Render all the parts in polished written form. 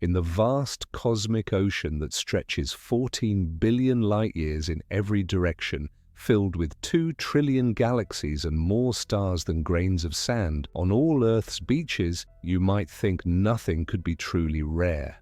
In the vast cosmic ocean that stretches 14 billion light-years in every direction, filled with 2 trillion galaxies and more stars than grains of sand, on all Earth's beaches, you might think nothing could be truly rare.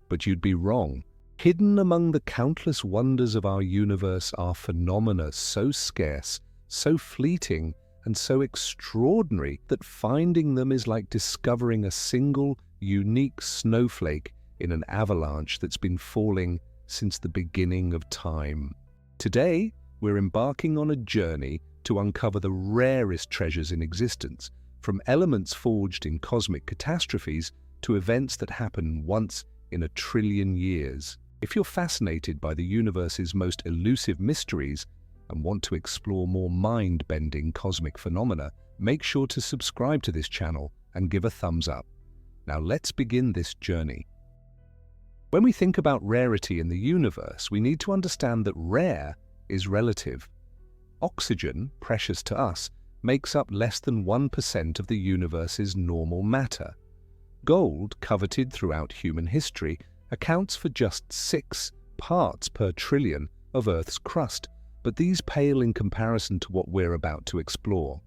But you'd be wrong. Hidden among the countless wonders of our universe are phenomena so scarce, so fleeting, and so extraordinary that finding them is like discovering a single, unique snowflake in an avalanche that's been falling since the beginning of time. Today, we're embarking on a journey to uncover the rarest treasures in existence, from elements forged in cosmic catastrophes to events that happen once in a trillion years. If you're fascinated by the universe's most elusive mysteries and want to explore more mind-bending cosmic phenomena, make sure to subscribe to this channel and give a thumbs up. Now let's begin this journey. When we think about rarity in the universe, we need to understand that rare is relative. Oxygen, precious to us, makes up less than 1% of the universe's normal matter. Gold, coveted throughout human history, accounts for just 6 parts per trillion of Earth's crust, but these pale in comparison to what we're about to explore.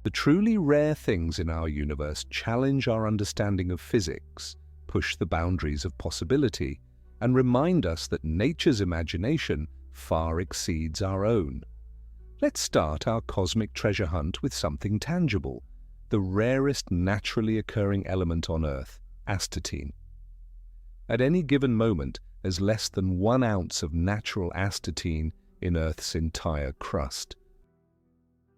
The truly rare things in our universe challenge our understanding of physics, push the boundaries of possibility, and remind us that nature's imagination far exceeds our own. Let's start our cosmic treasure hunt with something tangible, the rarest naturally occurring element on Earth, astatine. At any given moment, there's less than 1 ounce of natural astatine in Earth's entire crust.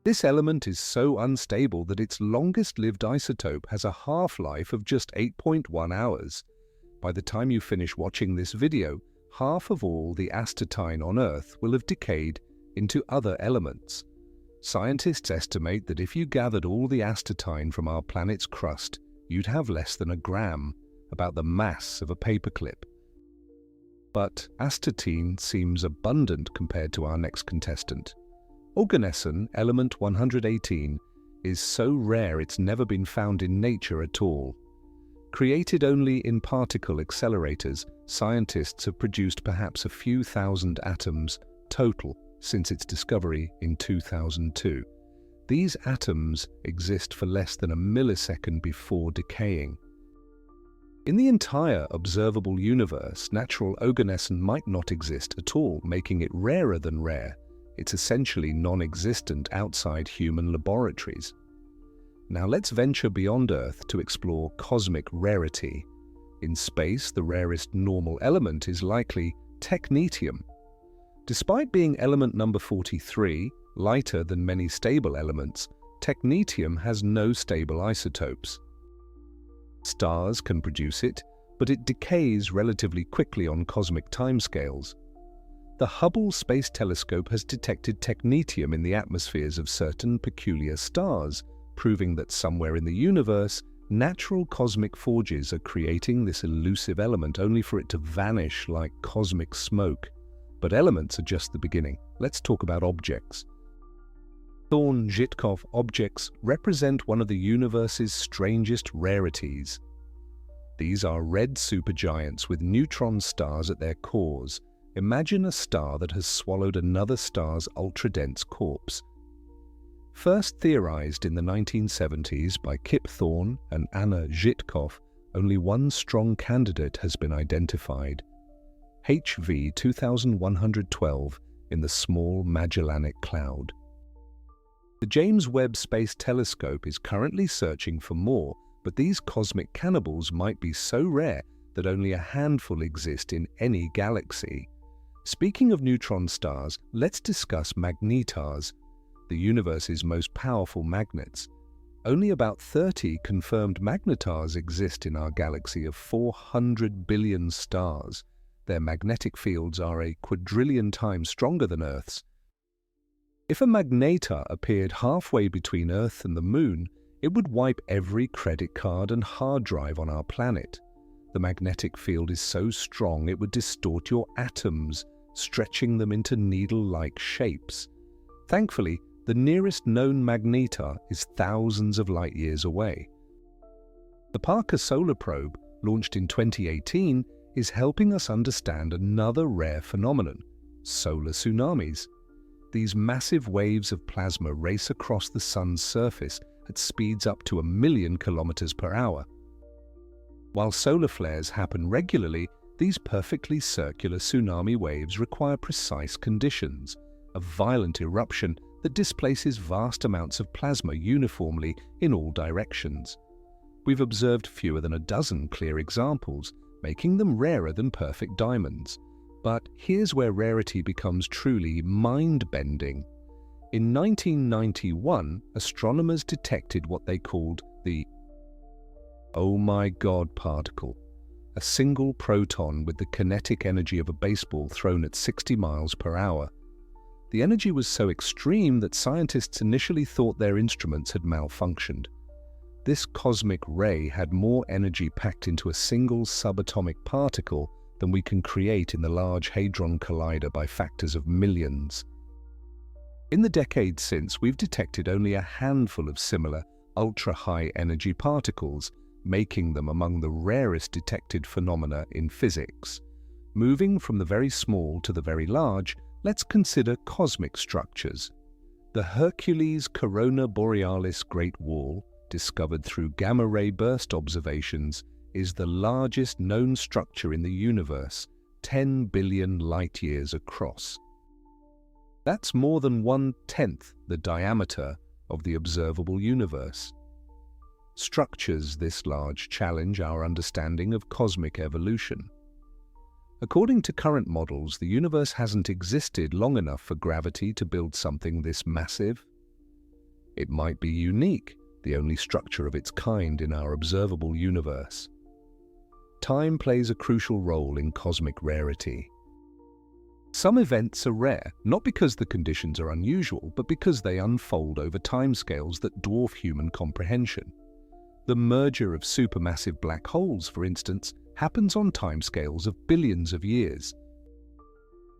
This element is so unstable that its longest-lived isotope has a half-life of just 8.1 hours. By the time you finish watching this video, half of all the astatine on Earth will have decayed into other elements. Scientists estimate that if you gathered all the astatine from our planet's crust, you'd have less than a gram, about the mass of a paperclip. But astatine seems abundant compared to our next contestant. Oganesson, element 118, is so rare it's never been found in nature at all. Created only in particle accelerators, scientists have produced perhaps a few thousand atoms total since its discovery in 2002. These atoms exist for less than a millisecond before decaying. In the entire observable universe, natural Oganesson might not exist at all, making it rarer than rare. It's essentially non-existent outside human laboratories. Now let's venture beyond Earth to explore cosmic rarity. In space, the rarest normal element is likely Technetium. Despite being element number 43, lighter than many stable elements, Technetium has no stable isotopes. Stars can produce it, but it decays relatively quickly on cosmic timescales. The Hubble Space Telescope has detected technetium in the atmospheres of certain peculiar stars, proving that somewhere in the universe, natural cosmic forges are creating this elusive element only for it to vanish like cosmic smoke. But elements are just the beginning. Let's talk about objects. Thorne-Żytkow objects represent one of the universe's strangest rarities. These are red supergiants with neutron stars at their cores. Imagine a star that has swallowed another star's ultra-dense corpse. First theorized in the 1970s by Kip Thorne and Anna Żytkow, only one strong candidate has been identified: HV 2112 in the Small Magellanic Cloud. The James Webb Space Telescope is currently searching for more, but these cosmic cannibals might be so rare that only a handful exist in any galaxy. Speaking of neutron stars, let's discuss magnetars, the universe's most powerful magnets. Only about 30 confirmed magnetars exist in our galaxy of 400 billion stars. Their magnetic fields are a quadrillion times stronger than Earth's. If a magnetar appeared halfway between Earth and the Moon, it would wipe every credit card and hard drive on our planet. The magnetic field is so strong it would distort your atoms, stretching them into needle-like shapes. Thankfully, the nearest known magnetar is thousands of light-years away. The Parker Solar Probe, launched in 2018, is helping us understand another rare phenomenon: solar tsunamis. These massive waves of plasma race across the Sun's surface at speeds up to 1,000,000 kilometers per hour. While solar flares happen regularly, these perfectly circular tsunami waves require precise conditions: a violent eruption that displaces vast amounts of plasma uniformly in all directions. We've observed fewer than a dozen clear examples, making them rarer than perfect diamonds. But here's where rarity becomes truly mind-bending. In 1991, astronomers detected what they called the "oh my god" particle, a single proton with the kinetic energy of a baseball thrown at 60 miles per hour. The energy was so extreme that scientists initially thought their instruments had malfunctioned. This cosmic ray had more energy packed into a single subatomic particle than we can create in the Large Hadron Collider by factors of millions. In the decades since, we've detected only a handful of similar ultra-high energy particles, making them among the rarest detected phenomena in physics. Moving from the very small to the very large, let's consider cosmic structures. The Hercules-Corona Borealis Great Wall, discovered through gamma-ray burst observations, is the largest known structure in the universe, 10 billion light-years across. That's more than 1/10 the diameter of the observable universe. Structures this large challenge our understanding of cosmic evolution. According to current models, the universe hasn't existed long enough for gravity to build something this massive. It might be unique, the only structure of its kind in our observable universe. Time plays a crucial role in cosmic rarity. Some events are rare, not because the conditions are unusual, but because they unfold over timescales that dwarf human comprehension. The merger of supermassive black holes, for instance, happens on timescales of billions of years.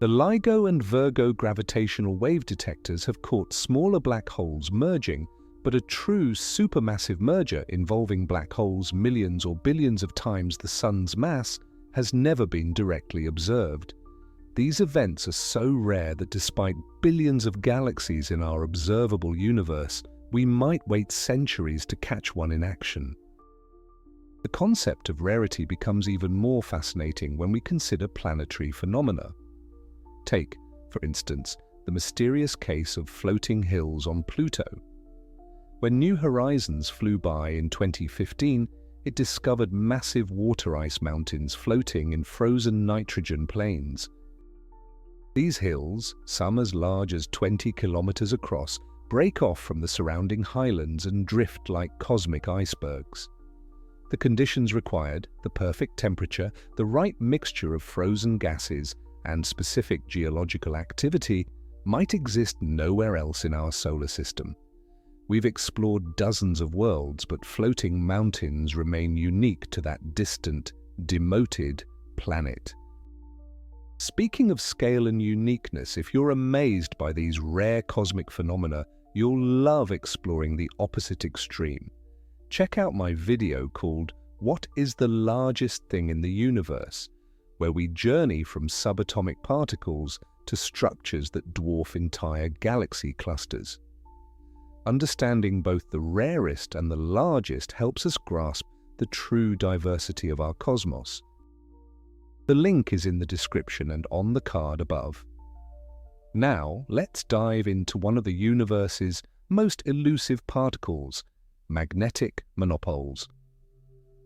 The LIGO and Virgo gravitational wave detectors have caught smaller black holes merging, but a true supermassive merger involving black holes millions or billions of times the Sun's mass has never been directly observed. These events are so rare that despite billions of galaxies in our observable universe, we might wait centuries to catch one in action. The concept of rarity becomes even more fascinating when we consider planetary phenomena. Take, for instance, the mysterious case of floating hills on Pluto. When New Horizons flew by in 2015, it discovered massive water ice mountains floating in frozen nitrogen plains. These hills, some as large as 20 kilometers across, break off from the surrounding highlands and drift like cosmic icebergs. The conditions required, the perfect temperature, the right mixture of frozen gases, and specific geological activity, might exist nowhere else in our solar system. We've explored dozens of worlds, but floating mountains remain unique to that distant, demoted planet. Speaking of scale and uniqueness, if you're amazed by these rare cosmic phenomena, you'll love exploring the opposite extreme. Check out my video called "What is the Largest Thing in the Universe?", where we journey from subatomic particles to structures that dwarf entire galaxy clusters. Understanding both the rarest and the largest helps us grasp the true diversity of our cosmos. The link is in the description and on the card above. Now, let's dive into one of the universe's most elusive particles, magnetic monopoles.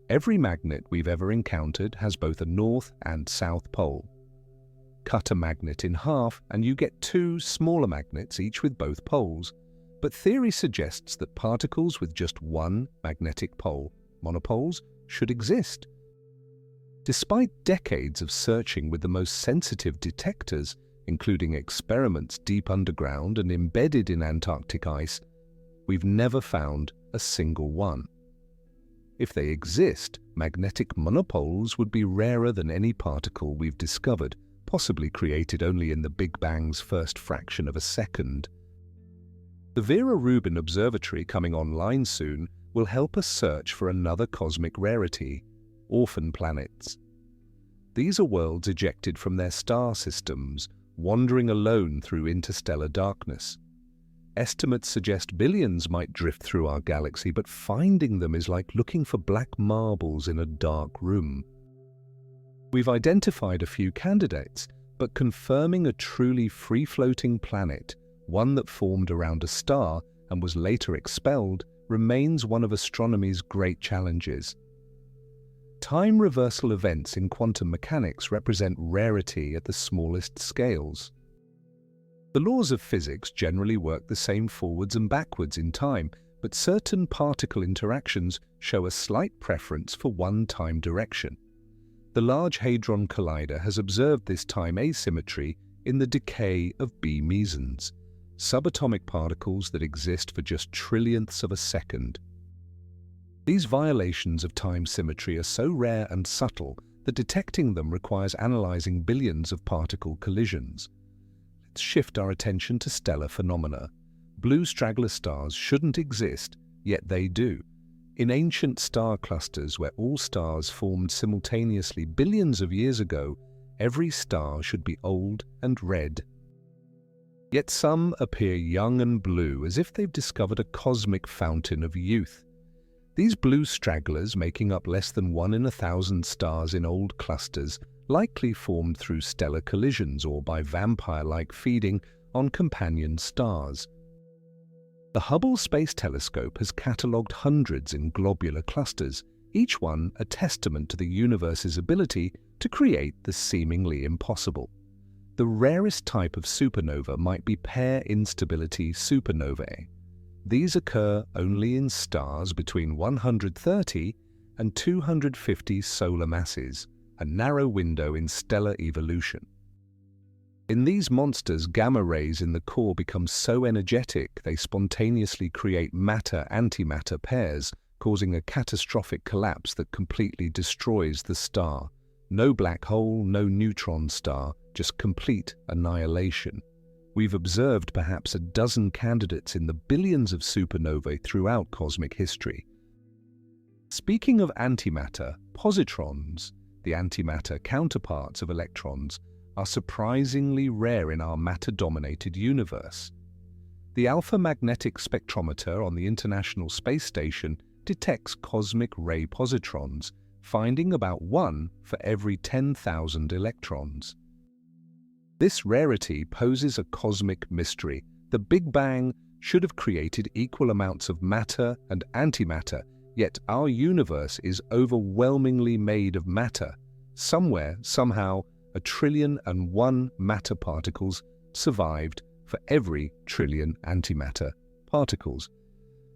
Every magnet we've ever encountered has both a north and south pole. Cut a magnet in half and you get two smaller magnets, each with both poles. But theory suggests that particles with just one magnetic pole, monopoles, should exist. Despite decades of searching with the most sensitive detectors, including experiments deep underground and embedded in Antarctic ice, we've never found a single one. If they exist, magnetic monopoles would be rarer than any particle we've discovered, possibly created only in the Big Bang's first fraction of a second. The Vera Rubin Observatory, coming online soon, will help us search for another cosmic rarity. Orphan planets. These are worlds ejected from their star systems, wandering alone through interstellar darkness. Estimates suggest billions might drift through our galaxy, but finding them is like looking for black marbles in a dark room. We've identified a few candidates, but confirming a truly free-floating planet, one that formed around a star and was later expelled, remains one of astronomy's great challenges. Time reversal events in quantum mechanics represent rarity at the smallest scales. The laws of physics generally work the same forwards and backwards in time, but certain particle interactions show a slight preference for one time direction. The Large Hadron Collider has observed this time asymmetry in the decay of B mesons, subatomic particles that exist for just trillionths of a second. These violations of time symmetry are so rare and subtle that detecting them requires analyzing billions of particle collisions. Let's shift our attention to stellar phenomena. Blue straggler stars shouldn't exist, yet they do. In ancient star clusters where all stars formed simultaneously billions of years ago, every star should be old and red. Yet some appear young and blue, as if they've discovered a cosmic fountain of youth. These blue stragglers, making up less than 1 in 1,000 stars in old clusters, likely formed through stellar collisions or by vampire-like feeding on companion stars. The Hubble Space Telescope has catalogued hundreds in globular clusters, each one a testament to the universe's ability to create the seemingly impossible. The rarest type of supernova might be Pair-Instability supernovae. These occur only in stars between 130 and 250 solar masses, a narrow window in stellar evolution. In these monsters, gamma rays in the core become so energetic they spontaneously create matter-antimatter pairs, causing a catastrophic collapse that completely destroys the star. No black hole, no neutron star, just complete annihilation. We've observed perhaps a dozen candidates in the billions of supernovae throughout cosmic history. Speaking of antimatter, positrons, the antimatter counterparts of electrons, are surprisingly rare in our matter-dominated universe. The Alpha Magnetic Spectrometer on the International Space Station detects cosmic ray positrons, finding about 1 for every 10,000 electrons. This rarity poses a cosmic mystery. The Big Bang should have created equal amounts of matter and antimatter, yet our universe is overwhelmingly made of matter. Somewhere, somehow, 1,000,001,000,000 matter particles survived for every trillion antimatter particles.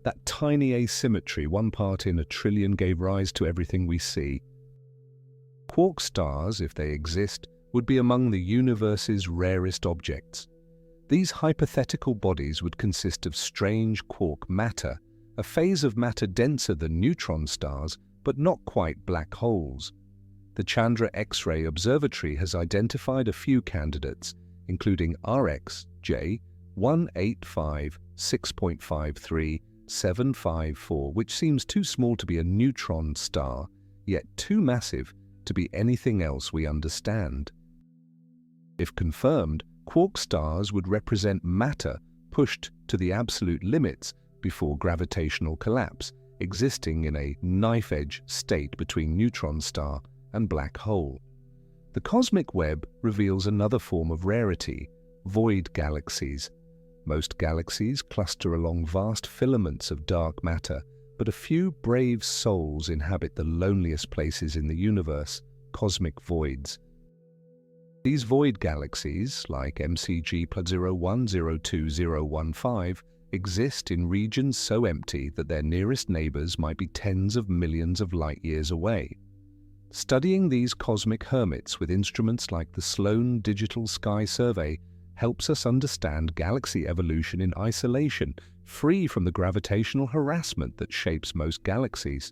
That tiny asymmetry, 1 part in 1,000,000,000,000, gave rise to everything we see. Quark stars, if they exist, would be among the universe's rarest objects. These hypothetical bodies would consist of strange quark matter, a phase of matter denser than neutron stars, but not quite black holes. The Chandra X-ray Observatory has identified a few candidates, including RxJ 185.6.53.754, which seems too small to be a neutron star, yet too massive to be anything else we understand. If confirmed, quark stars would represent matter pushed to the absolute limits before gravitational collapse, existing in a knife-edge state between neutron star and black hole. The cosmic web reveals another form of rarity, void galaxies. Most galaxies cluster along vast filaments of dark matter, but a few brave souls inhabit the loneliest places in the universe, cosmic voids. These void galaxies, like MCG +01020015, exist in regions so empty that their nearest neighbors might be tens of millions of light-years away. Studying these cosmic hermits with instruments like the Sloan Digital Sky Survey helps us understand galaxy evolution in isolation, free from the gravitational harassment that shapes most galaxies.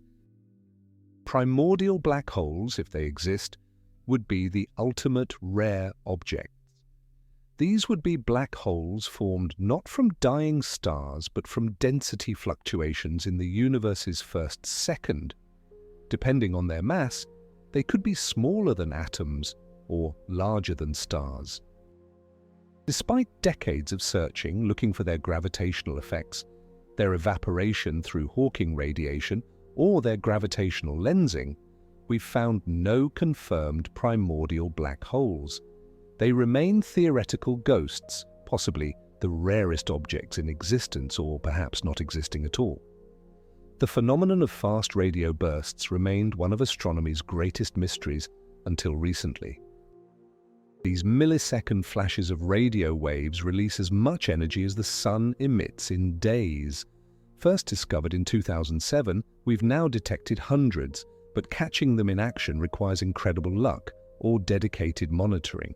Primordial black holes, if they exist, would be the ultimate rare objects. These would be black holes formed not from dying stars, but from density fluctuations in the universe's first second. Depending on their mass, they could be smaller than atoms or larger than stars. Despite decades of searching, looking for their gravitational effects, their evaporation through Hawking radiation, or their gravitational lensing, we've found no confirmed primordial black holes. They remain theoretical ghosts, possibly the rarest objects in existence or perhaps not existing at all. The phenomenon of fast radio bursts remained one of astronomy's greatest mysteries until recently. These millisecond flashes of radio waves release as much energy as the Sun emits in days. First discovered in 2007, we've now detected hundreds, but catching them in action requires incredible luck or dedicated monitoring.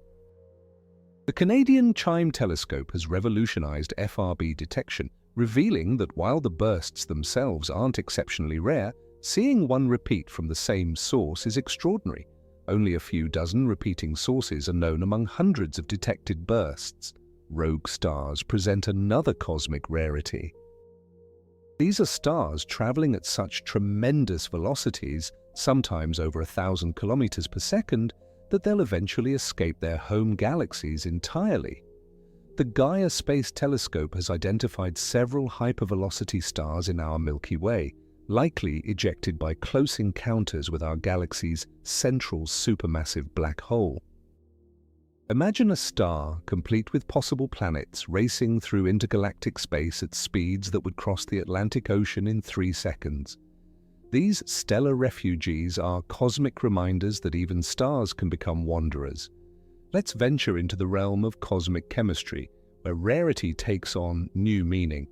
The Canadian CHIME telescope has revolutionized FRB detection, revealing that while the bursts themselves aren't exceptionally rare, seeing one repeat from the same source is extraordinary. Only a few dozen repeating sources are known among hundreds of detected bursts. Rogue stars present another cosmic rarity. These are stars traveling at such tremendous velocities, sometimes over 1,000 kilometers per second, that they'll eventually escape their home galaxies entirely. The Gaia Space Telescope has identified several hypervelocity stars in our Milky Way, likely ejected by close encounters with our galaxy's central supermassive black hole. Imagine a star complete with possible planets racing through intergalactic space at speeds that would cross the Atlantic Ocean in 3 seconds. These stellar refugees are cosmic reminders that even stars can become wanderers. Let's venture into the realm of cosmic chemistry, where rarity takes on new meaning.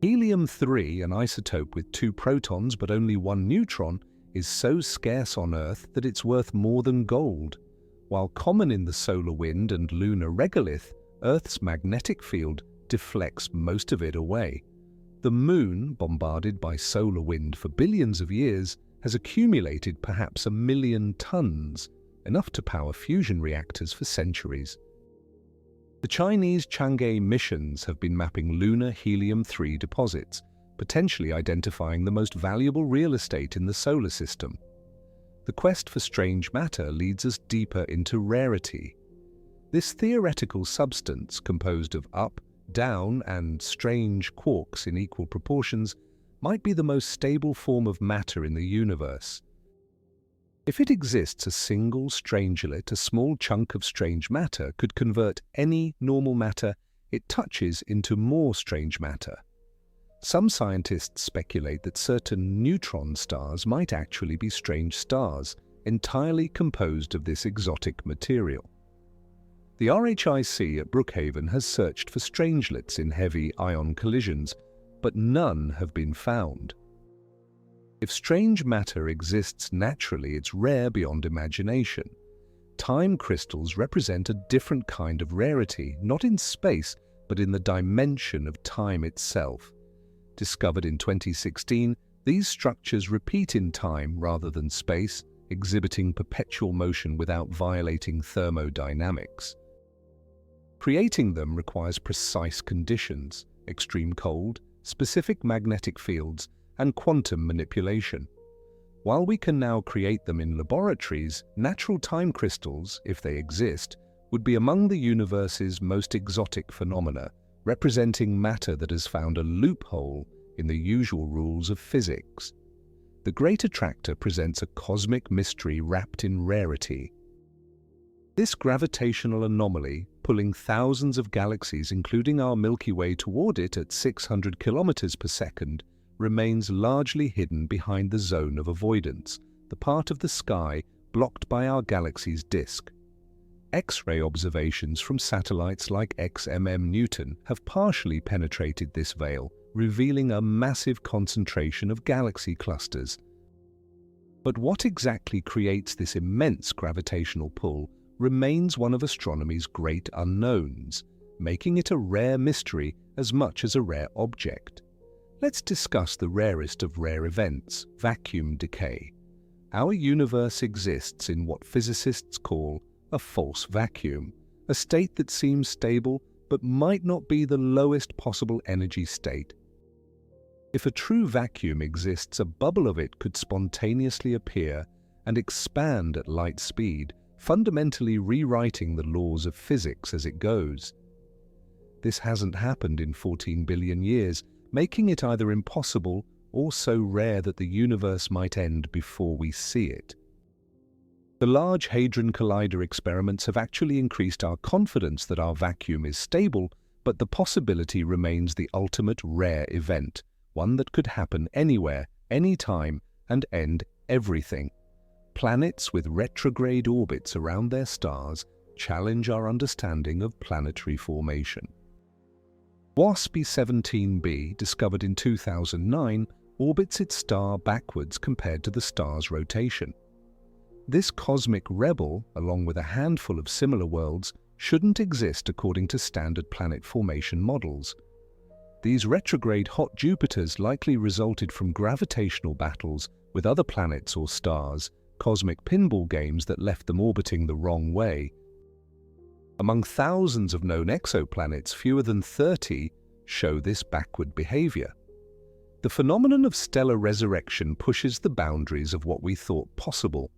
Helium-3, an isotope with 2 protons but only 1 neutron, is so scarce on Earth that it's worth more than gold. While common in the solar wind and lunar regolith, Earth's magnetic field deflects most of it away. The Moon, bombarded by solar wind for billions of years, has accumulated perhaps 1 million tons, enough to power fusion reactors for centuries. The Chinese Chang'e missions have been mapping lunar helium-3 deposits, potentially identifying the most valuable real estate in the solar system. The quest for strange matter leads us deeper into rarity. This theoretical substance, composed of up, down, and strange quarks in equal proportions, might be the most stable form of matter in the universe. If it exists, a single strangelet, a small chunk of strange matter, could convert any normal matter it touches into more strange matter. Some scientists speculate that certain neutron stars might actually be strange stars, entirely composed of this exotic material. The RHIC at Brookhaven has searched for strangelets in heavy ion collisions, but none have been found. If strange matter exists naturally, it's rare beyond imagination. Time crystals represent a different kind of rarity, not in space, but in the dimension of time itself. Discovered in 2016, these structures repeat in time rather than space, exhibiting perpetual motion without violating thermodynamics. Creating them requires precise conditions, extreme cold, specific magnetic fields, and quantum manipulation. While we can now create them in laboratories, natural time crystals, if they exist, would be among the universe's most exotic phenomena, representing matter that has found a loophole in the usual rules of physics. The Great Attractor presents a cosmic mystery wrapped in rarity. This gravitational anomaly, pulling thousands of galaxies, including our Milky Way, toward it at 600 kilometers per second, remains largely hidden behind the zone of avoidance, the part of the sky blocked by our galaxy's disk. X-ray observations from satellites like XMM Newton have partially penetrated this veil, revealing a massive concentration of galaxy clusters. But what exactly creates this immense gravitational pull remains one of astronomy's great unknowns, making it a rare mystery as much as a rare object. Let's discuss the rarest of rare events, vacuum decay. Our universe exists in what physicists call a false vacuum, a state that seems stable but might not be the lowest possible energy state. If a true vacuum exists, a bubble of it could spontaneously appear and expand at light speed, fundamentally rewriting the laws of physics as it goes. This hasn't happened in 14 billion years, making it either impossible or so rare that the universe might end before we see it. The Large Hadron Collider experiments have actually increased our confidence that our vacuum is stable, but the possibility remains the ultimate rare event, one that could happen anywhere, anytime, and end everything. Planets with retrograde orbits around their stars challenge our understanding of planetary formation. WASP-17b, discovered in 2009, orbits its star backwards compared to the star's rotation. This cosmic rebel, along with a handful of similar worlds, shouldn't exist according to standard planet formation models. These retrograde hot Jupiters likely resulted from gravitational battles with other planets or stars, cosmic pinball games that left them orbiting the wrong way. Among thousands of known exoplanets, fewer than 30 show this backward behavior. The phenomenon of stellar resurrection pushes the boundaries of what we thought possible.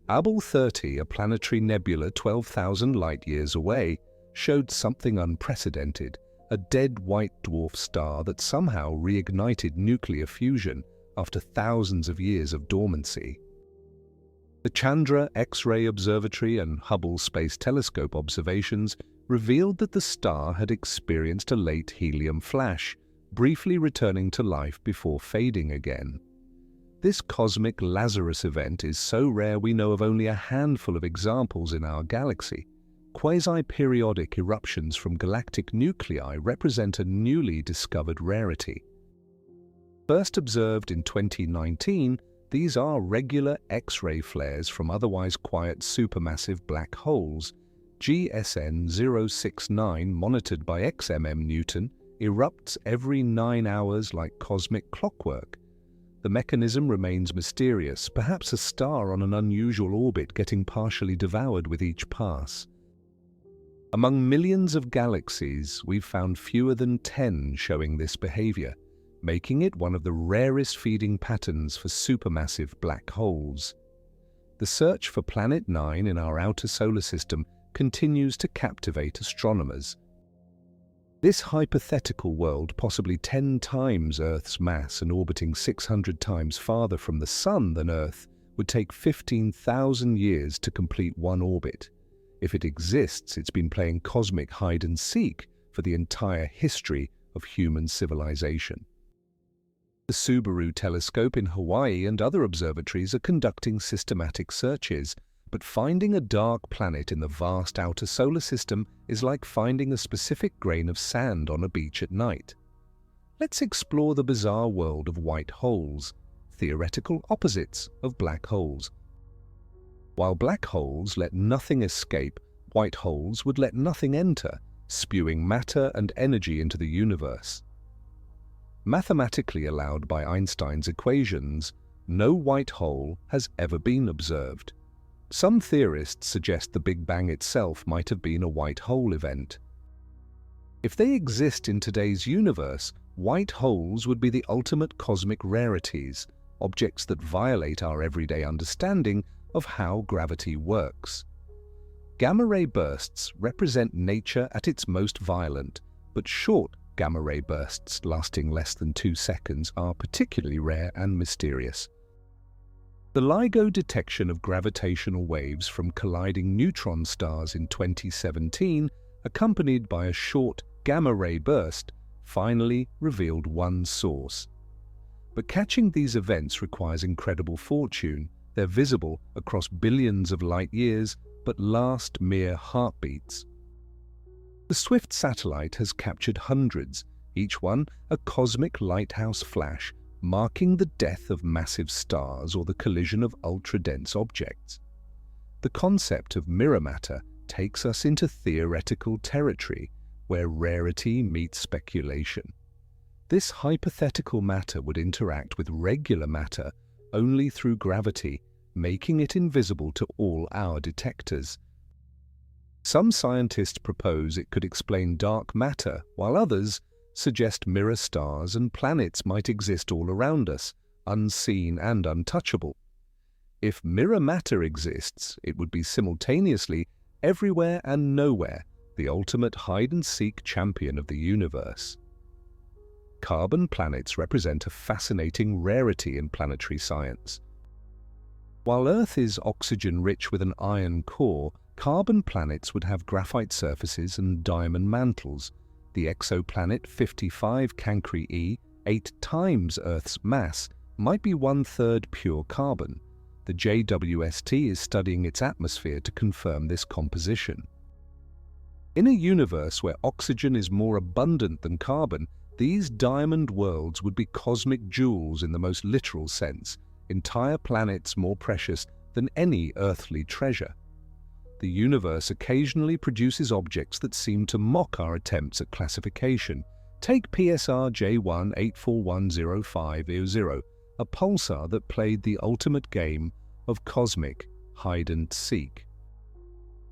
Abell 30, a planetary nebula 12,000 light-years away, showed something unprecedented, a dead white dwarf star that somehow reignited nuclear fusion after thousands of years of dormancy. The Chandra X-ray Observatory and Hubble Space Telescope observations revealed that the star had experienced a late helium flash, briefly returning to life before fading again. This cosmic Lazarus event is so rare we know of only a handful of examples in our galaxy. Quasi-periodic eruptions from galactic nuclei represent a newly discovered rarity. First observed in 2019, these are regular X-ray flares from otherwise quiet supermassive black holes. GSN 069, monitored by XMM Newton, erupts every 9 hours like cosmic clockwork. The mechanism remains mysterious, perhaps a star on an unusual orbit getting partially devoured with each pass. Among millions of galaxies, we've found fewer than 10 showing this behavior, making it one of the rarest feeding patterns for supermassive black holes. The search for Planet 9 in our outer solar system continues to captivate astronomers. This hypothetical world, possibly 10 times Earth's mass and orbiting 600 times farther from the Sun than Earth, would take 15,000 years to complete one orbit. If it exists, it's been playing cosmic hide-and-seek for the entire history of human civilization. The Subaru telescope in Hawaii and other observatories are conducting systematic searches, but finding a dark planet in the vast outer solar system is like finding a specific grain of sand on a beach at night. Let's explore the bizarre world of white holes, theoretical opposites of black holes. While black holes let nothing escape, white holes would let nothing enter, spewing matter and energy into the universe. Mathematically allowed by Einstein's equations, no white hole has ever been observed. Some theorists suggest the Big Bang itself might have been a white hole event. If they exist in today's universe, white holes would be the ultimate cosmic rarities, objects that violate our everyday understanding of how gravity works. Gamma-ray bursts represent nature at its most violent, but short gamma-ray bursts lasting less than 2 seconds are particularly rare and mysterious. The LIGO detection of gravitational waves from colliding neutron stars in 2017, accompanied by a short gamma-ray burst, finally revealed one source. But catching these events requires incredible fortune. They're visible across billions of light-years, but last mere heartbeats. The Swift satellite has captured hundreds, each one a cosmic lighthouse flash, marking the death of massive stars or the collision of ultra-dense objects. The concept of mirror matter takes us into theoretical territory, where rarity meets speculation. This hypothetical matter would interact with regular matter only through gravity, making it invisible to all our detectors. Some scientists propose it could explain dark matter, while others, suggest mirror stars and planets might exist all around us, unseen and untouchable. If mirror matter exists, it would be simultaneously everywhere and nowhere, the ultimate hide-and-seek champion of the universe. Carbon planets represent a fascinating rarity in planetary science. While Earth is oxygen-rich with an iron core, carbon planets would have graphite surfaces and diamond mantles. The exoplanet 55 Cancri e, 8 times Earth's mass, might be 1/3 pure carbon. The JWST is studying its atmosphere to confirm this composition. In a universe where oxygen is more abundant than carbon, these diamond worlds would be cosmic jewels in the most literal sense, entire planets more precious than any earthly treasure. The universe occasionally produces objects that seem to mock our attempts at classification. Take PSR J1841050, a pulsar that played the ultimate game of cosmic hide-and-seek.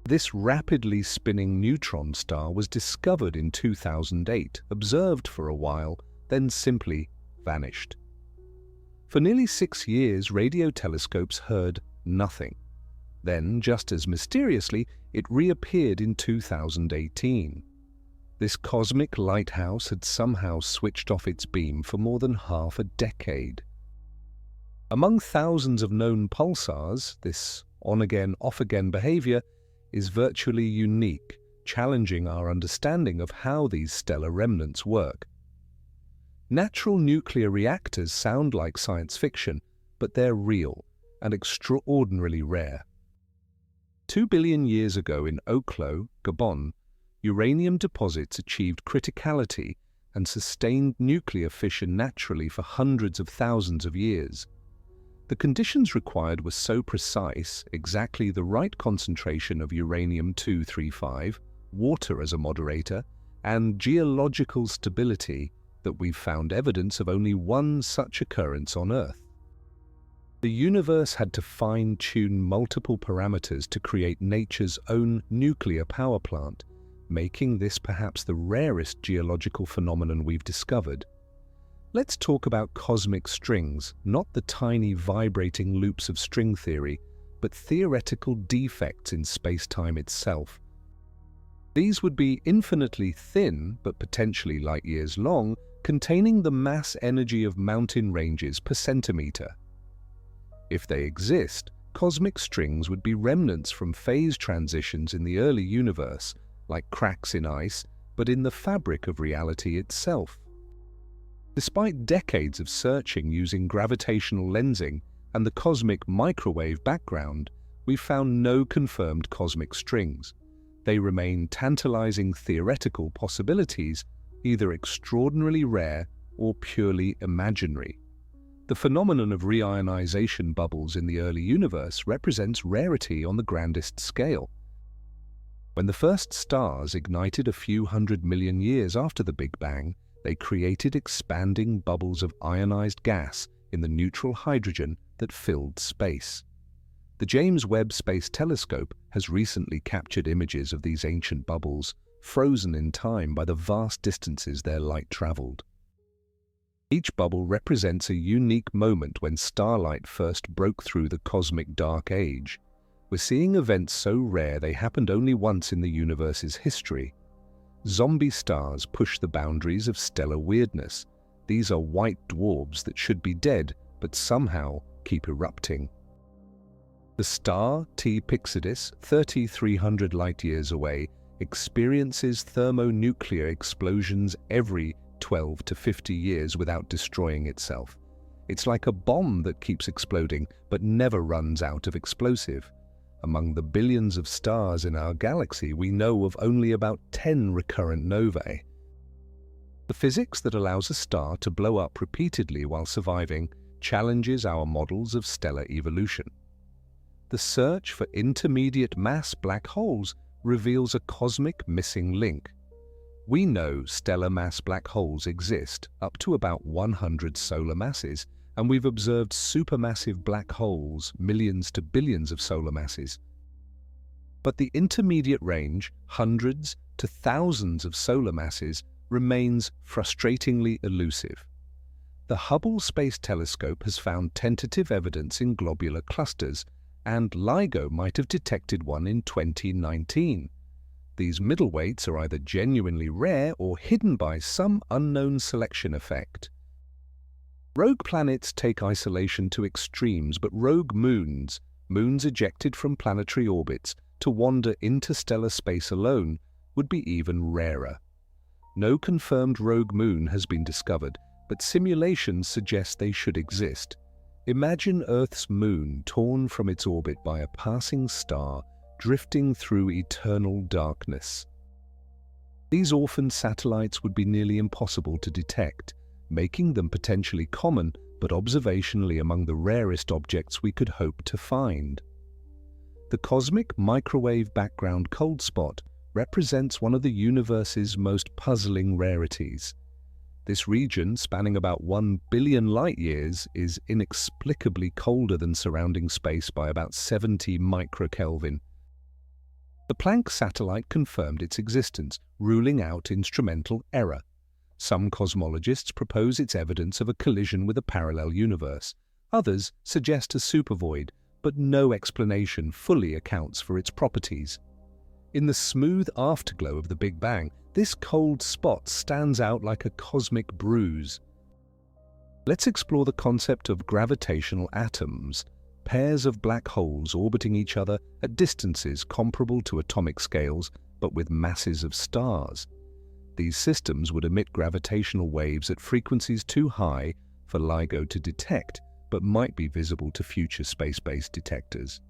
This rapidly spinning neutron star was discovered in 2008, observed for a while, then simply vanished. For nearly 6 years, radio telescopes heard nothing. Then, just as mysteriously, it reappeared in 2018. This cosmic lighthouse had somehow switched off its beam for more than half a decade. Among thousands of known pulsars, this on-again, off-again behavior is virtually unique, challenging our understanding of how these stellar remnants work. Natural nuclear reactors sound like science fiction, but they're real and extraordinarily rare. 2 billion years ago in Oklo, Gabon, uranium deposits achieved criticality and sustained nuclear fission naturally for hundreds of thousands of years. The conditions required were so precise, exactly the right concentration of uranium-235, water as a moderator, and geological stability that we've found evidence of only one such occurrence on Earth. The universe had to fine-tune multiple parameters to create nature's own nuclear power plant, making this perhaps the rarest geological phenomenon we've discovered. Let's talk about cosmic strings, not the tiny vibrating loops of string theory, but theoretical defects in space-time itself. These would be infinitely thin, but potentially light years long, containing the mass energy of mountain ranges per centimeter. If they exist, cosmic strings would be remnants from phase transitions in the early universe, like cracks in ice, but in the fabric of reality itself. Despite decades of searching using gravitational lensing and the cosmic microwave background, we've found no confirmed cosmic strings. They remain tantalizing theoretical possibilities, either extraordinarily rare or purely imaginary. The phenomenon of reionization bubbles in the early universe represents rarity on the grandest scale. When the first stars ignited a few 100 million years after the Big Bang, they created expanding bubbles of ionized gas in the neutral hydrogen that filled space. The James Webb Space Telescope has recently captured images of these ancient bubbles, frozen in time by the vast distances their light traveled. Each bubble represents a unique moment when starlight first broke through the cosmic dark age. We're seeing events so rare they happened only once in the universe's history. Zombie stars push the boundaries of stellar weirdness. These are white dwarfs that should be dead, but somehow keep erupting. The star T Pyxidis, 3,300 light-years away, experiences thermonuclear explosions every 12 to 50 years without destroying itself. It's like a bomb that keeps exploding, but never runs out of explosive. Among the billions of stars in our galaxy, we know of only about 10 recurrent novae. The physics that allows a star to blow up repeatedly while surviving challenges our models of stellar evolution. The search for intermediate mass black holes reveals a cosmic missing link. We know stellar mass black holes exist up to about 100 solar masses, and we've observed supermassive black holes millions to billions of solar masses. But the intermediate range, hundreds to thousands of solar masses, remains frustratingly elusive. The Hubble Space Telescope has found tentative evidence in globular clusters, and LIGO might have detected one in 2019. These middleweights are either genuinely rare or hidden by some unknown selection effect. Rogue planets take isolation to extremes, but rogue moons, moons ejected from planetary orbits to wander interstellar space alone, would be even rarer. No confirmed rogue moon has been discovered, but simulations suggest they should exist. Imagine Earth's moon torn from its orbit by a passing star, drifting through eternal darkness. These orphan satellites would be nearly impossible to detect, making them potentially common, but observationally among the rarest objects we could hope to find. The cosmic microwave background cold spot represents one of the universe's most puzzling rarities. This region, spanning about 1 billion light-years, is inexplicably colder than surrounding space by about 70 microkelvin. The Planck satellite confirmed its existence, ruling out instrumental error. Some cosmologists propose its evidence of a collision with a parallel universe. Others suggest a supervoid, but no explanation fully accounts for its properties. In the smooth afterglow of the Big Bang, this cold spot stands out like a cosmic bruise. Let's explore the concept of gravitational atoms, pairs of black holes orbiting each other at distances comparable to atomic scales, but with masses of stars. These systems would emit gravitational waves at frequencies too high for LIGO to detect, but might be visible to future space-based detectors.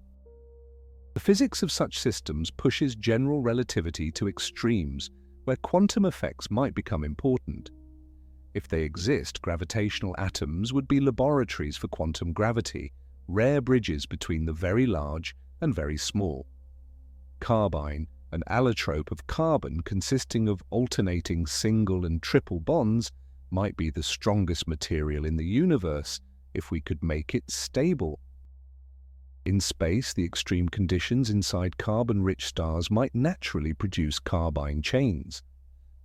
The physics of such systems pushes general relativity to extremes, where quantum effects might become important. If they exist, gravitational atoms would be laboratories for quantum gravity, rare bridges between the very large and very small. Carbine, an allotrope of carbon consisting of alternating single and triple bonds, might be the strongest material in the universe if we could make it stable. In space, the extreme conditions inside carbon-rich stars might naturally produce carbine chains.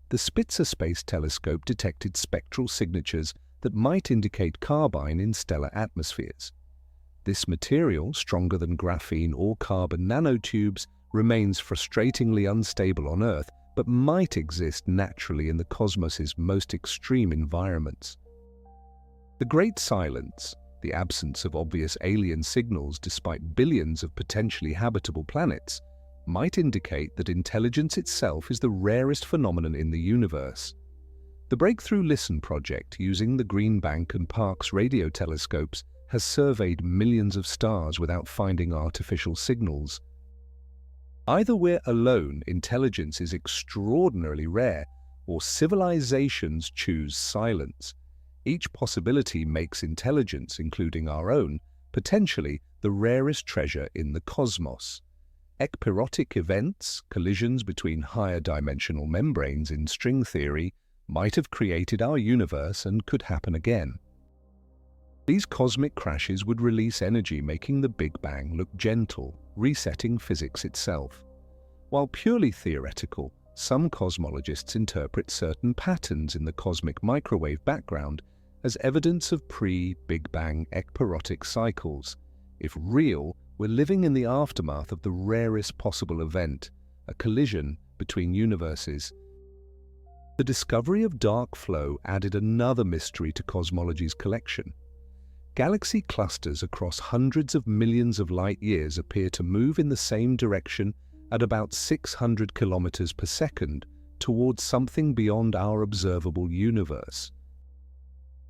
The Spitzer Space Telescope detected spectral signatures that might indicate carbine in stellar atmospheres. This material, stronger than graphene or carbon nanotubes, remains frustratingly unstable on Earth, but might exist naturally in the cosmos's most extreme environments. The Great Silence, the absence of obvious alien signals despite billions of potentially habitable planets, might indicate that intelligence itself is the rarest phenomenon in the universe. The Breakthrough Listen project, using the Green Bank and Parkes radio telescopes, has surveyed millions of stars without finding artificial signals. Either we're alone, intelligence is extraordinarily rare, or civilizations choose silence. Each possibility makes intelligence, including our own, potentially the rarest treasure in the cosmos. Ekpyrotic events, collisions between higher dimensional membranes in string theory, might have created our universe and could happen again. These cosmic crashes would release energy, making the Big Bang look gentle, resetting physics itself. While purely theoretical, some cosmologists interpret certain patterns in the cosmic microwave background as evidence of pre-Big Bang ekpyrotic cycles. If real, we're living in the aftermath of the rarest possible event, a collision between universes. The discovery of dark flow added another mystery to cosmology's collection. Galaxy clusters across hundreds of millions of light-years appear to move in the same direction at about 600 kilometers per second towards something beyond our observable universe.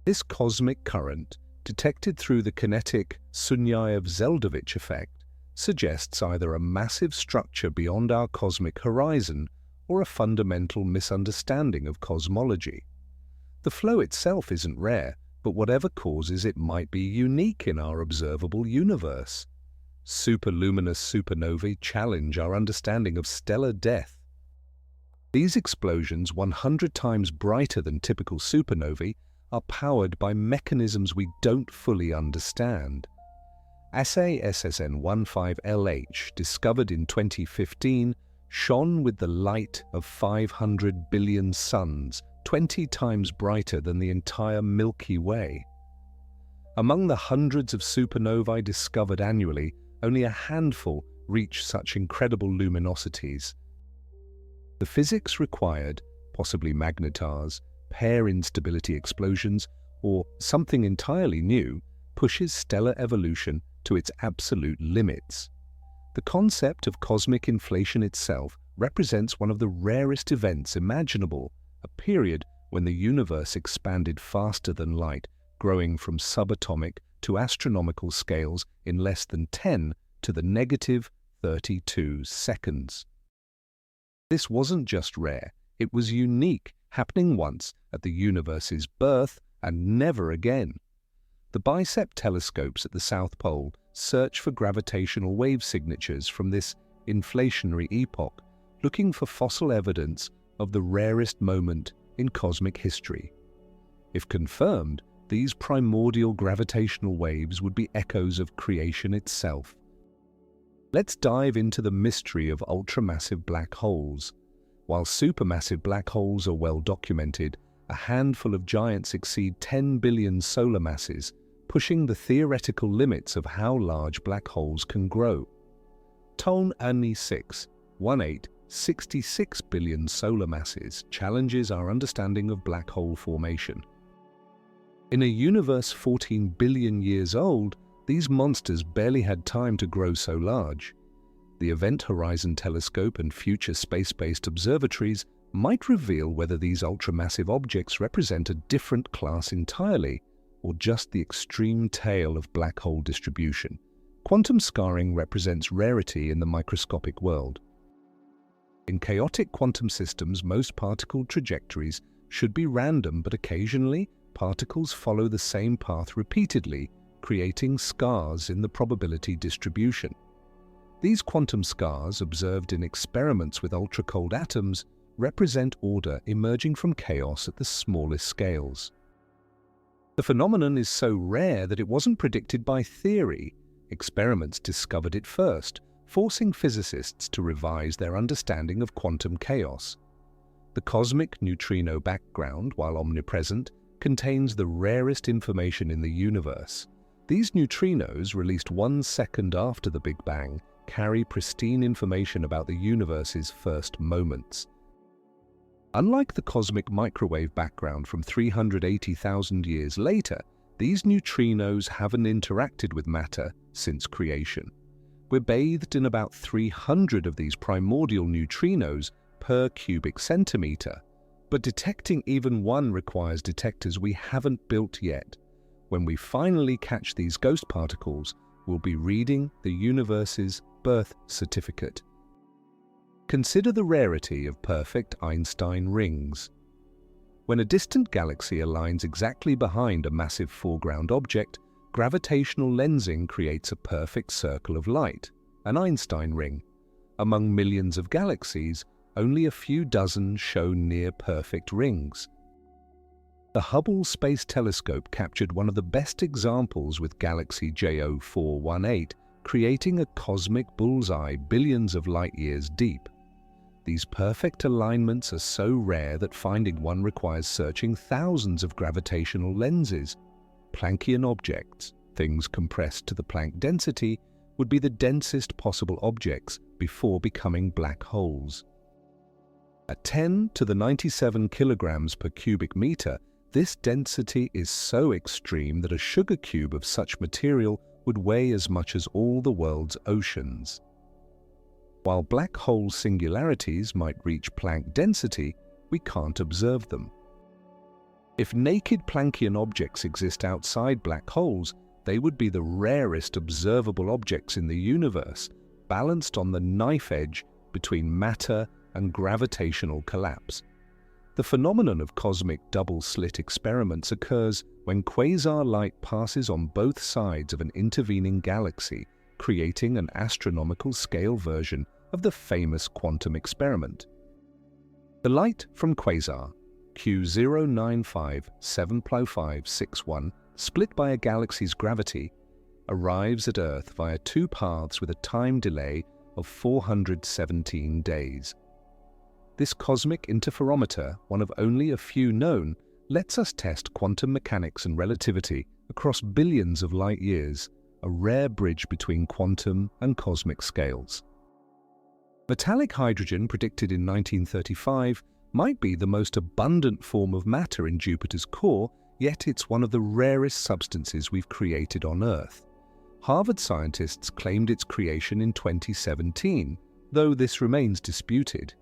This cosmic current, detected through the kinetic Sunyaev-Zeldovich effect, suggests either a massive structure beyond our cosmic horizon or a fundamental misunderstanding of cosmology. The flow itself isn't rare, but whatever causes it might be unique in our observable universe. Superluminous supernovae challenge our understanding of stellar death. These explosions, 100 times brighter than typical supernovae, are powered by mechanisms we don't fully understand. Assay SSN15LH, discovered in 2015, shone with the light of 500 billion suns, 20 times brighter than the entire Milky Way. Among the hundreds of supernovae discovered annually, only a handful reach such incredible luminosities. The physics required, possibly magnetars, pair-instability explosions, or something entirely new, pushes stellar evolution to its absolute limits. The concept of cosmic inflation itself represents one of the rarest events imaginable, a period when the universe expanded faster than light, growing from subatomic to astronomical scales in less than 10 to the negative 32 seconds. This wasn't just rare, it was unique, happening once at the universe's birth and never again. The BICEP telescopes at the South Pole search for gravitational wave signatures from this inflationary epoch, looking for fossil evidence of the rarest moment in cosmic history. If confirmed, these primordial gravitational waves would be echoes of creation itself. Let's dive into the mystery of ultramassive black holes. While supermassive black holes are well documented, a handful of giants exceed 10 billion solar masses, pushing the theoretical limits of how large black holes can grow. Thorne-Żytkow, 66 billion solar masses, challenges our understanding of black hole formation. In a universe 14 billion years old, these monsters barely had time to grow so large. The Event Horizon Telescope and future space-based observatories might reveal whether these ultramassive objects represent a different class entirely, or just the extreme tail of black hole distribution. Quantum scarring represents rarity in the microscopic world. In chaotic quantum systems, most particle trajectories should be random, but occasionally, particles follow the same path repeatedly, creating scars in the probability distribution. These quantum scars, observed in experiments with ultra-cold atoms, represent order emerging from chaos at the smallest scales. The phenomenon is so rare that it wasn't predicted by theory. Experiments discovered it first, forcing physicists to revise their understanding of quantum chaos. The cosmic neutrino background, while omnipresent, contains the rarest information in the universe. These neutrinos, released 1 second after the Big Bang, carry pristine information about the universe's first moments. Unlike the cosmic microwave background from 380,000 years later, these neutrinos haven't interacted with matter since creation. We're bathed in about 300 of these primordial neutrinos per cubic centimeter, but detecting even one requires detectors we haven't built yet. When we finally catch these ghost particles, we'll be reading the universe's birth certificate. Consider the rarity of perfect Einstein rings. When a distant galaxy aligns exactly behind a massive foreground object, gravitational lensing creates a perfect circle of light, an Einstein ring. Among millions of galaxies, only a few dozen show near-perfect rings. The Hubble Space Telescope captured one of the best examples with galaxy J0418, creating a cosmic bullseye billions of light-years deep. These perfect alignments are so rare that finding one requires searching thousands of gravitational lenses. Planckian objects, things compressed to the Planck density, would be the densest possible objects before becoming black holes. At 10 to the 97 kilograms per cubic meter, this density is so extreme that a sugar cube of such material would weigh as much as all the world's oceans. While black hole singularities might reach Planck density, we can't observe them. If naked Planckian objects exist outside black holes, they would be the rarest observable objects in the universe, balanced on the knife edge between matter and gravitational collapse. The phenomenon of cosmic double-slit experiments occurs when quasar light passes on both sides of an intervening galaxy, creating an astronomical scale version of the famous quantum experiment. The light from quasar Q09575561, split by a galaxy's gravity, arrives at Earth via two paths with a time delay of 417 days. This cosmic interferometer, one of only a few known, lets us test quantum mechanics and relativity across billions of light years, a rare bridge between quantum and cosmic scales. Metallic hydrogen, predicted in 1935, might be the most abundant form of matter in Jupiter's core, yet it's one of the rarest substances we've created on Earth. Harvard scientists claimed its creation in 2017, though this remains disputed.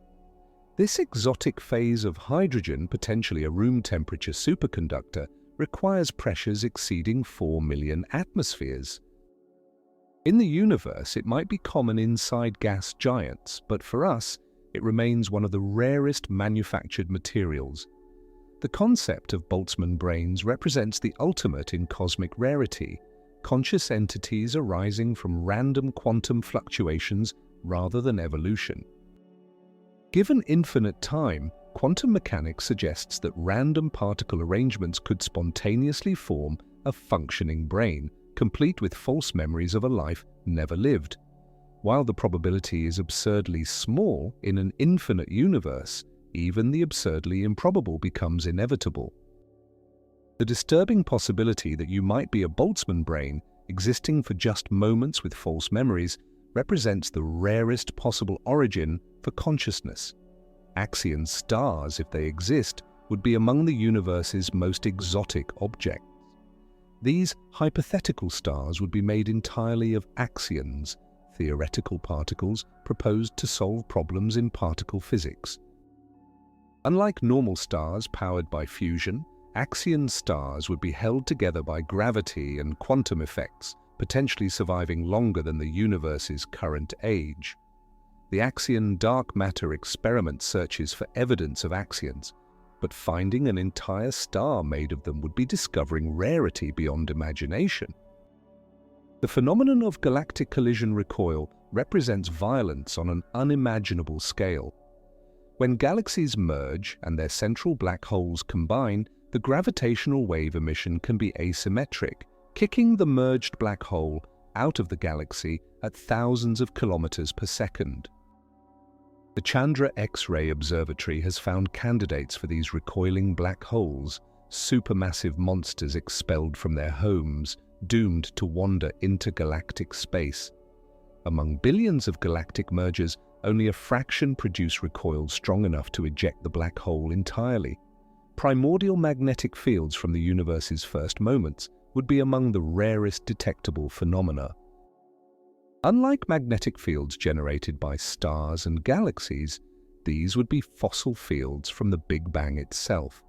This exotic phase of hydrogen, potentially a room-temperature superconductor, requires pressures exceeding 4 million atmospheres. In the universe, it might be common inside gas giants, but for us, it remains one of the rarest manufactured materials. The concept of Boltzmann brains represents the ultimate in cosmic rarity, conscious entities arising from random quantum fluctuations rather than evolution. Given infinite time, quantum mechanics suggests that random particle arrangements could spontaneously form a functioning brain, complete with false memories of a life never lived. While the probability is absurdly small in an infinite universe, even the absurdly improbable becomes inevitable. The disturbing possibility that you might be a Boltzmann brain, existing for just moments with false memories, represents the rarest possible origin for consciousness. Axion stars, if they exist, would be among the universe's most exotic objects. These hypothetical stars would be made entirely of axions, theoretical particles proposed to solve problems in particle physics. Unlike normal stars powered by fusion, axion stars would be held together by gravity and quantum effects, potentially surviving longer than the universe's current age. The Axion dark matter experiment searches for evidence of axions, but finding an entire star made of them would be discovering rarity beyond imagination. The phenomenon of galactic collision recoil represents violence on an unimaginable scale. When galaxies merge and their central black holes combine, the gravitational wave emission can be asymmetric, kicking the merged black hole out of the galaxy at thousands of kilometers per second. The Chandra X-ray Observatory has found candidates for these recoiling black holes, supermassive monsters expelled from their homes, doomed to wander intergalactic space. Among billions of galactic mergers, only a fraction produce recoil strong enough to eject the black hole entirely. Primordial magnetic fields from the universe's first moments would be among the rarest detectable phenomena. Unlike magnetic fields generated by stars and galaxies, these would be fossil fields from the Big Bang itself.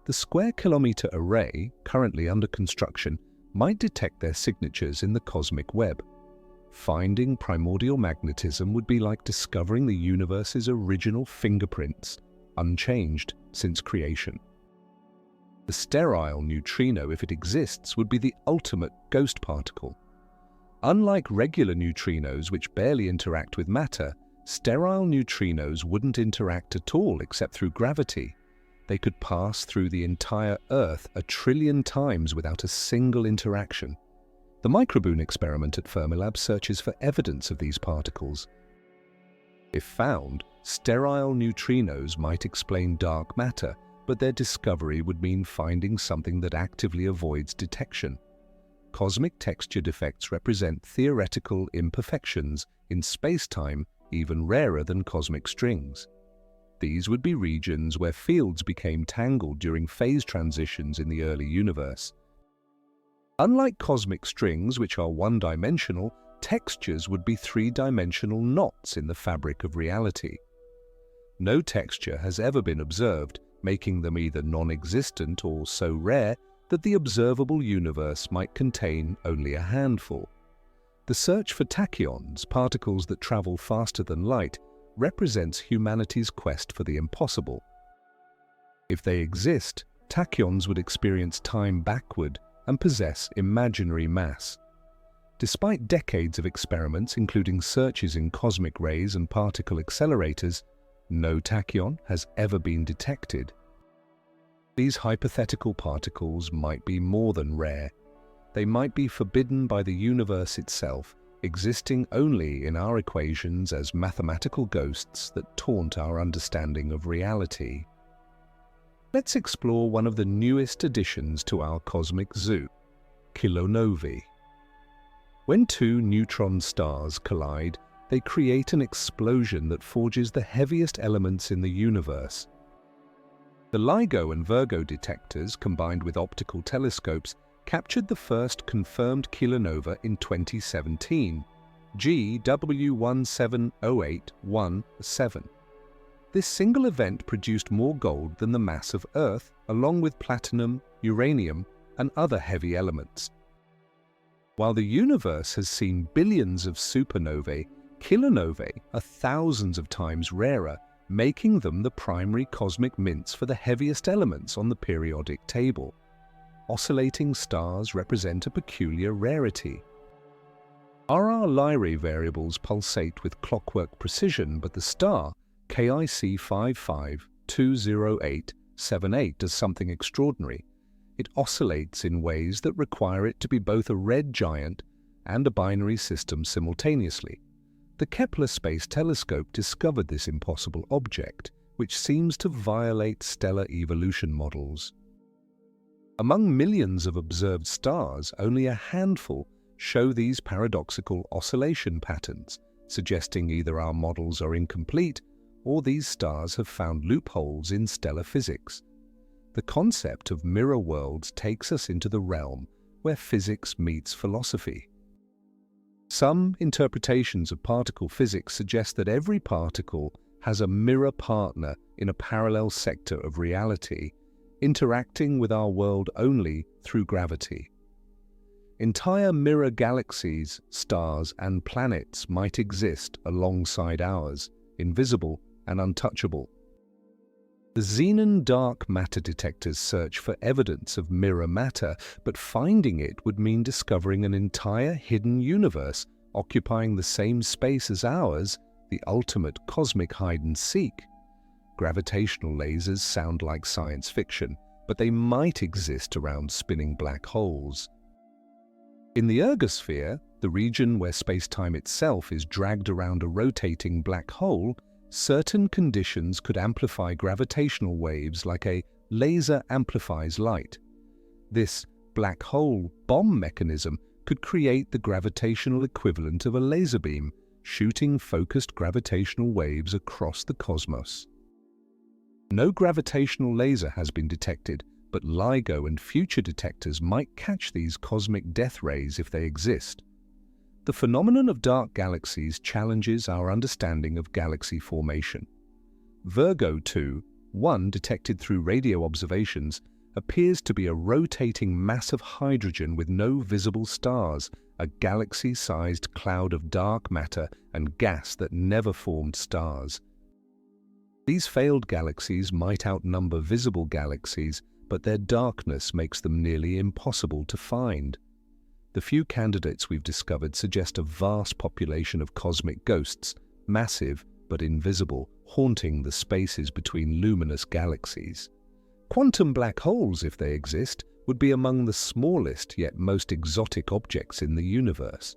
The square-kilometer array, currently under construction, might detect their signatures in the cosmic web. Finding primordial magnetism would be like discovering the universe's original fingerprints, unchanged since creation. The sterile neutrino, if it exists, would be the ultimate ghost particle. Unlike regular neutrinos, which barely interact with matter, sterile neutrinos wouldn't interact at all except through gravity. They could pass through the entire Earth 1 trillion times without a single interaction. The Microboon experiment at Fermilab searches for evidence of these particles. If found, sterile neutrinos might explain dark matter, but their discovery would mean finding something that actively avoids detection. Cosmic texture defects represent theoretical imperfections in space-time even rarer than cosmic strings. These would be regions where fields became tangled during phase transitions in the early universe. Unlike cosmic strings, which are one-dimensional, textures would be three-dimensional knots in the fabric of reality. No texture has ever been observed, making them either non-existent or so rare that the observable universe might contain only a handful. The search for tachyons, particles that travel faster than light, represents humanity's quest for the impossible. If they exist, tachyons would experience time backward and possess imaginary mass. Despite decades of experiments, including searches in cosmic rays and particle accelerators, no tachyon has ever been detected. These hypothetical particles might be more than rare. They might be forbidden by the universe itself, existing only in our equations as mathematical ghosts that taunt our understanding of reality. Let's explore one of the newest additions to our cosmic zoo, kilonovae. When two neutron stars collide, they create an explosion that forges the heaviest elements in the universe. The LIGO and Virgo detectors, combined with optical telescopes, captured the first confirmed kilonova in 2017, GW17081-7. This single event produced more gold than the mass of Earth, along with platinum, uranium, and other heavy elements. While the universe has seen billions of supernovae, kilonovae are thousands of times rarer, making them the primary cosmic mints for the heaviest elements on the periodic table. Oscillating stars represent a peculiar rarity. RR Lyrae variables pulsate with clockwork precision, but the star, KIC 5520878, does something extraordinary. It oscillates in ways that require it to be both a red giant and a binary system simultaneously. The Kepler Space Telescope discovered this impossible object, which seems to violate stellar evolution models. Among millions of observed stars, only a handful show these paradoxical oscillation patterns, suggesting either our models are incomplete or these stars have found loopholes in stellar physics. The concept of mirror worlds takes us into the realm where physics meets philosophy. Some interpretations of particle physics suggest that every particle has a mirror partner in a parallel sector of reality, interacting with our world only through gravity. Entire mirror galaxies, stars, and planets might exist alongside ours, invisible and untouchable. The xenon dark matter detectors search for evidence of mirror matter, but finding it would mean discovering an entire hidden universe occupying the same space as ours, the ultimate cosmic hide-and-seek. Gravitational lasers sound like science fiction, but they might exist around spinning black holes. In the ergosphere, the region where space-time itself is dragged around a rotating black hole, certain conditions could amplify gravitational waves like a laser amplifies light. This black hole bomb mechanism could create the gravitational equivalent of a laser beam, shooting focused gravitational waves across the cosmos. No gravitational laser has been detected, but LIGO and future detectors might catch these cosmic death rays if they exist. The phenomenon of dark galaxies challenges our understanding of galaxy formation. Virgo 2.1, detected through radio observations, appears to be a rotating mass of hydrogen with no visible stars, a galaxy-sized cloud of dark matter and gas that never formed stars. These failed galaxies might outnumber visible galaxies, but their darkness makes them nearly impossible to find. The few candidates we've discovered suggest a vast population of cosmic ghosts, massive but invisible, haunting the spaces between luminous galaxies. Quantum black holes, if they exist, would be among the smallest yet most exotic objects in the universe.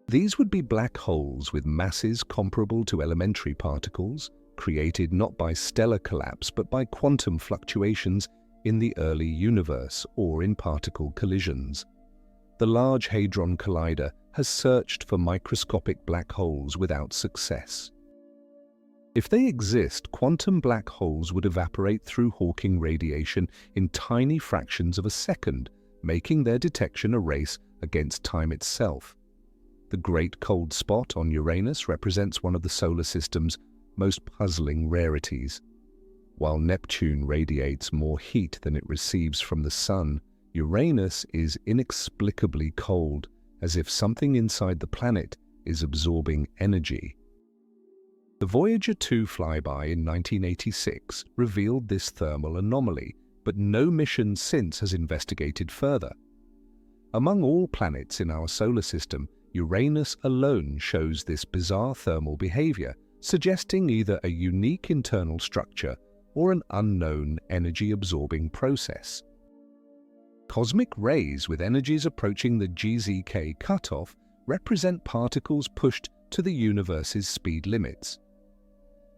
These would be black holes with masses comparable to elementary particles, created not by stellar collapse but by quantum fluctuations in the early universe or in particle collisions. The Large Hadron Collider has searched for microscopic black holes without success. If they exist, quantum black holes would evaporate through Hawking radiation in tiny fractions of a second, making their detection a race against time itself. The Great Cold Spot on Uranus represents one of the solar system's most puzzling rarities. While Neptune radiates more heat than it receives from the Sun, Uranus is inexplicably cold, as if something inside the planet is absorbing energy. The Voyager 2 flyby in 1986 revealed this thermal anomaly, but no mission since has investigated further. Among all planets in our solar system, Uranus alone shows this bizarre thermal behavior, suggesting either a unique internal structure or an unknown energy-absorbing process. Cosmic rays with energies approaching the GZK cutoff represent particles pushed to the universe's speed limits.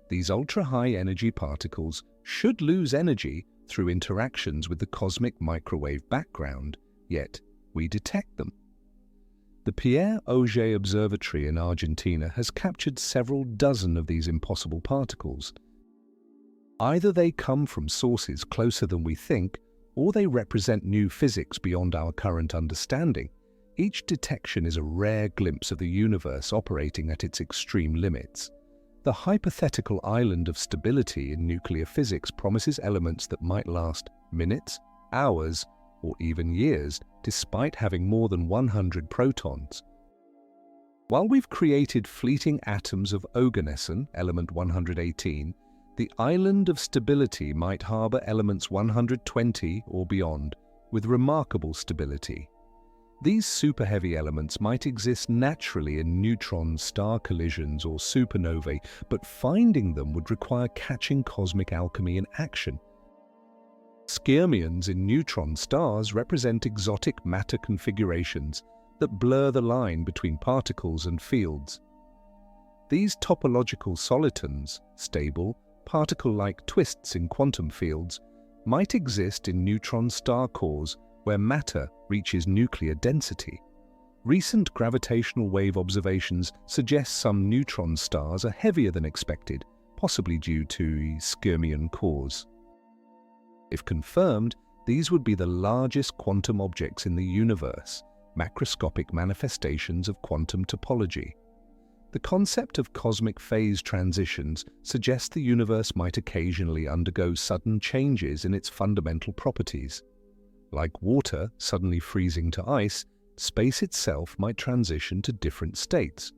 These ultra-high energy particles should lose energy through interactions with the cosmic microwave background, yet we detect them. The Pierre-Auger Observatory in Argentina has captured several dozen of these impossible particles. Either they come from sources closer than we think, or they represent new physics beyond our current understanding. Each detection is a rare glimpse of the universe operating at its extreme limits. The hypothetical island of stability in nuclear physics promises elements that might last minutes, hours, or even years, despite having more than 100 protons. While we've created fleeting atoms of Oganesson, element 118, the island of stability might harbor elements 120 or beyond, with remarkable stability. These super-heavy elements might exist naturally in neutron star collisions or supernovae, but finding them would require catching cosmic alchemy in action. Skyrmions in neutron stars represent exotic matter configurations that blur the line between particles and fields. These topological solitons, stable, particle-like twists in quantum fields, might exist in neutron star cores where matter reaches nuclear density. Recent gravitational wave observations suggest some neutron stars are heavier than expected, possibly due to Skyrmion cores. If confirmed, these would be the largest quantum objects in the universe, macroscopic manifestations of quantum topology. The concept of cosmic phase transitions suggests the universe might occasionally undergo sudden changes in its fundamental properties. Like water suddenly freezing to ice, space itself might transition to different states.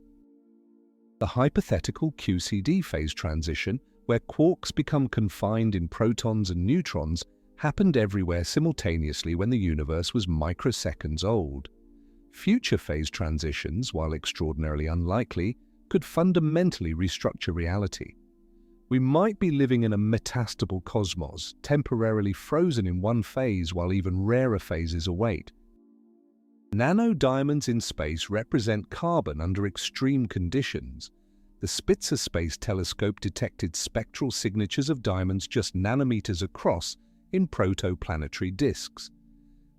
The hypothetical QCD phase transition, where quarks become confined in protons and neutrons, happened everywhere simultaneously when the universe was microseconds old. Future phase transitions, while extraordinarily unlikely, could fundamentally restructure reality. We might be living in a metastable cosmos, temporarily frozen in one phase while even rarer phases await. Nanodiamonds in space represent carbon under extreme conditions. The Spitzer Space Telescope detected spectral signatures of diamonds just nanometers across in protoplanetary disks.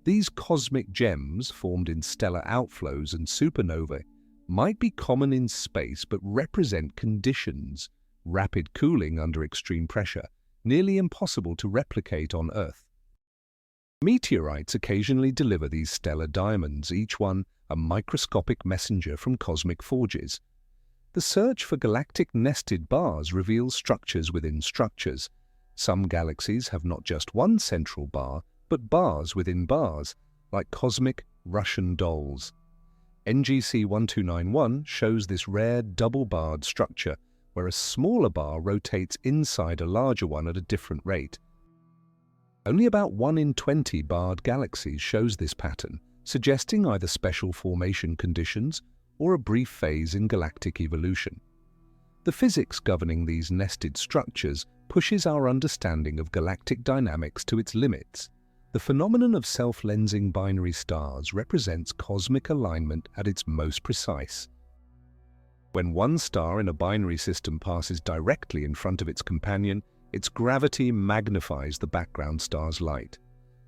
These cosmic gems, formed in stellar outflows and supernovae, might be common in space but represent conditions, rapid cooling under extreme pressure, nearly impossible to replicate on Earth. Meteorites occasionally deliver these stellar diamonds, each one a microscopic messenger from cosmic forges. The search for galactic nested bars reveals structures within structures. Some galaxies have not just one central bar, but bars within bars, like cosmic Russian dolls. NGC 1291 shows this rare double-barred structure, where a smaller bar rotates inside a larger one at a different rate. Only about 1 in 20 barred galaxies shows this pattern, suggesting either special formation conditions or a brief phase in galactic evolution. The physics governing these nested structures pushes our understanding of galactic dynamics to its limits. The phenomenon of self-lensing binary stars represents cosmic alignment at its most precise. When one star in a binary system passes directly in front of its companion, its gravity magnifies the background star's light.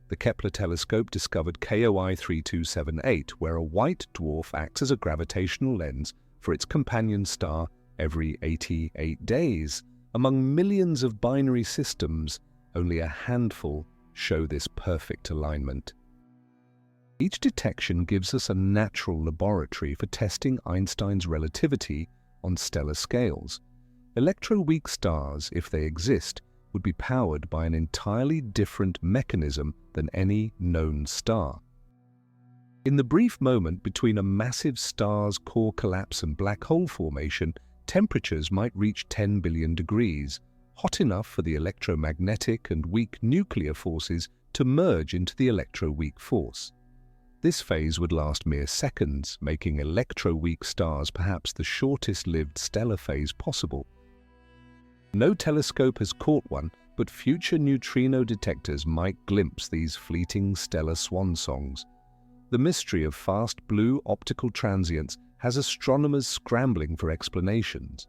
The Kepler telescope discovered KOI 3278, where a white dwarf acts as a gravitational lens for its companion star every 88 days. Among millions of binary systems, only a handful show this perfect alignment. Each detection gives us a natural laboratory for testing Einstein's relativity on stellar scales. Electroweak stars, if they exist, would be powered by an entirely different mechanism than any known star. In the brief moment between a massive star's core collapse and black hole formation, temperatures might reach 10 billion degrees, hot enough for the electromagnetic and weak nuclear forces to merge into the electroweak force. This phase would last mere seconds, making electroweak stars perhaps the shortest-lived stellar phase possible. No telescope has caught one, but future neutrino detectors might glimpse these fleeting stellar swan songs. The mystery of fast blue optical transients has astronomers scrambling for explanations.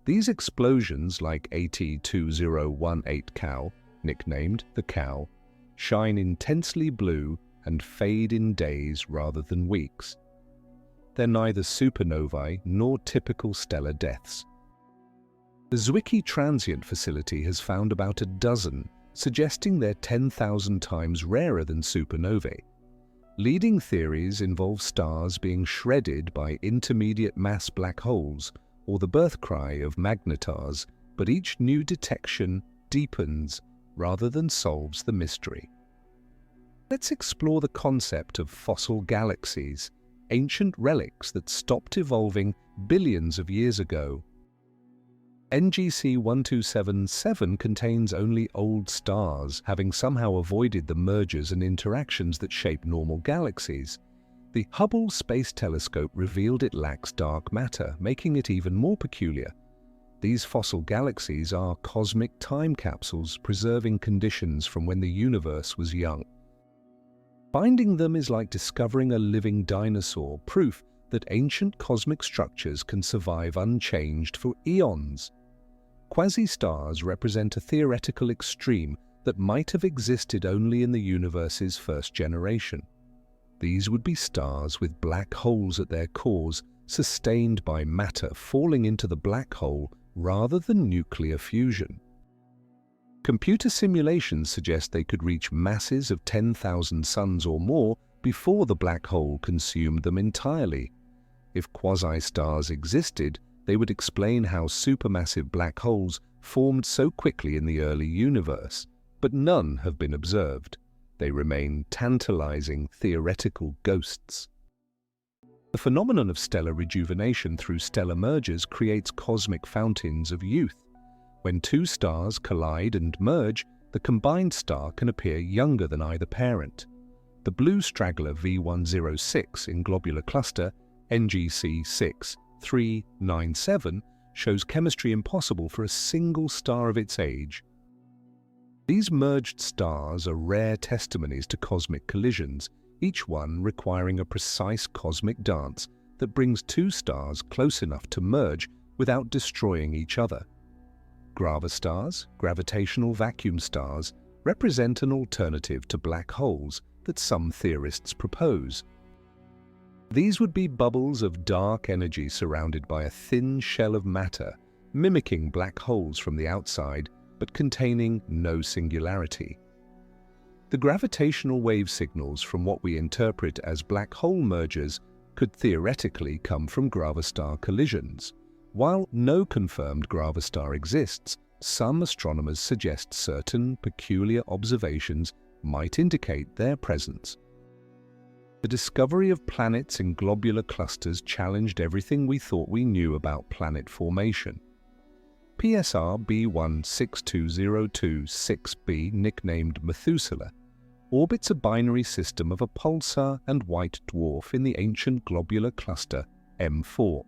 These explosions, like AT2018 Cow, nicknamed the Cow, shine intensely blue and fade in days rather than weeks. They're neither supernovae nor typical stellar deaths. The Zwicky Transient Facility has found about a dozen, suggesting they're 10,000 times rarer than supernovae. Leading theories involve stars being shredded by intermediate mass black holes, or the birth cry of Magnetars, but each new detection deepens rather than solves the mystery. Let's explore the concept of fossil galaxies, ancient relics that stopped evolving billions of years ago. NGC 1277 contains only old stars, having somehow avoided the mergers and interactions that shape normal galaxies. The Hubble Space Telescope revealed it lacks dark matter, making it even more peculiar. These fossil galaxies are cosmic time capsules preserving conditions from when the universe was young. Finding them is like discovering a living dinosaur, proof that ancient cosmic structures can survive unchanged for eons. Quasi-stars represent a theoretical extreme that might have existed only in the universe's first generation. These would be stars with black holes at their cores, sustained by matter falling into the black hole rather than nuclear fusion. Computer simulations suggest they could reach masses of 10,000 suns or more before the black hole consumed them entirely. If quasi-stars existed, they would explain how supermassive black holes formed so quickly in the early universe, but none have been observed. They remain tantalizing theoretical ghosts. The phenomenon of stellar rejuvenation through stellar mergers creates cosmic fountains of youth. When two stars collide and merge, the combined star can appear younger than either parent. The blue straggler V106 in globular cluster NGC 6397 shows chemistry impossible for a single star of its age. These merged stars are rare testimonies to cosmic collisions, each one requiring a precise cosmic dance that brings two stars close enough to merge without destroying each other. Gravastars, gravitational vacuum stars, represent an alternative to black holes that some theorists propose. These would be bubbles of dark energy surrounded by a thin shell of matter, mimicking black holes from the outside, but containing no singularity. The gravitational wave signals from what we interpret as black hole mergers could theoretically come from gravastar collisions. While no confirmed gravastar exists, some astronomers suggest certain peculiar observations might indicate their presence. The discovery of planets in globular clusters challenged everything we thought we knew about planet formation. PSR B162026b, nicknamed Methuselah, orbits a binary system of a pulsar and white dwarf in the ancient globular cluster M4.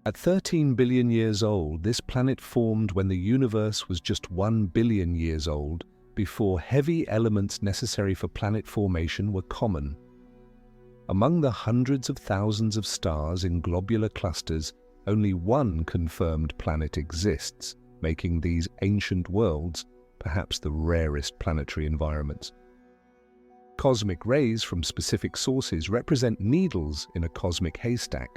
At 13 billion years old, this planet formed when the universe was just 1 billion years old, before heavy elements necessary for planet formation were common. Among the hundreds of thousands of stars in globular clusters, only one confirmed planet exists, making these ancient worlds perhaps the rarest planetary environments. Cosmic rays from specific sources represent needles in a cosmic haystack.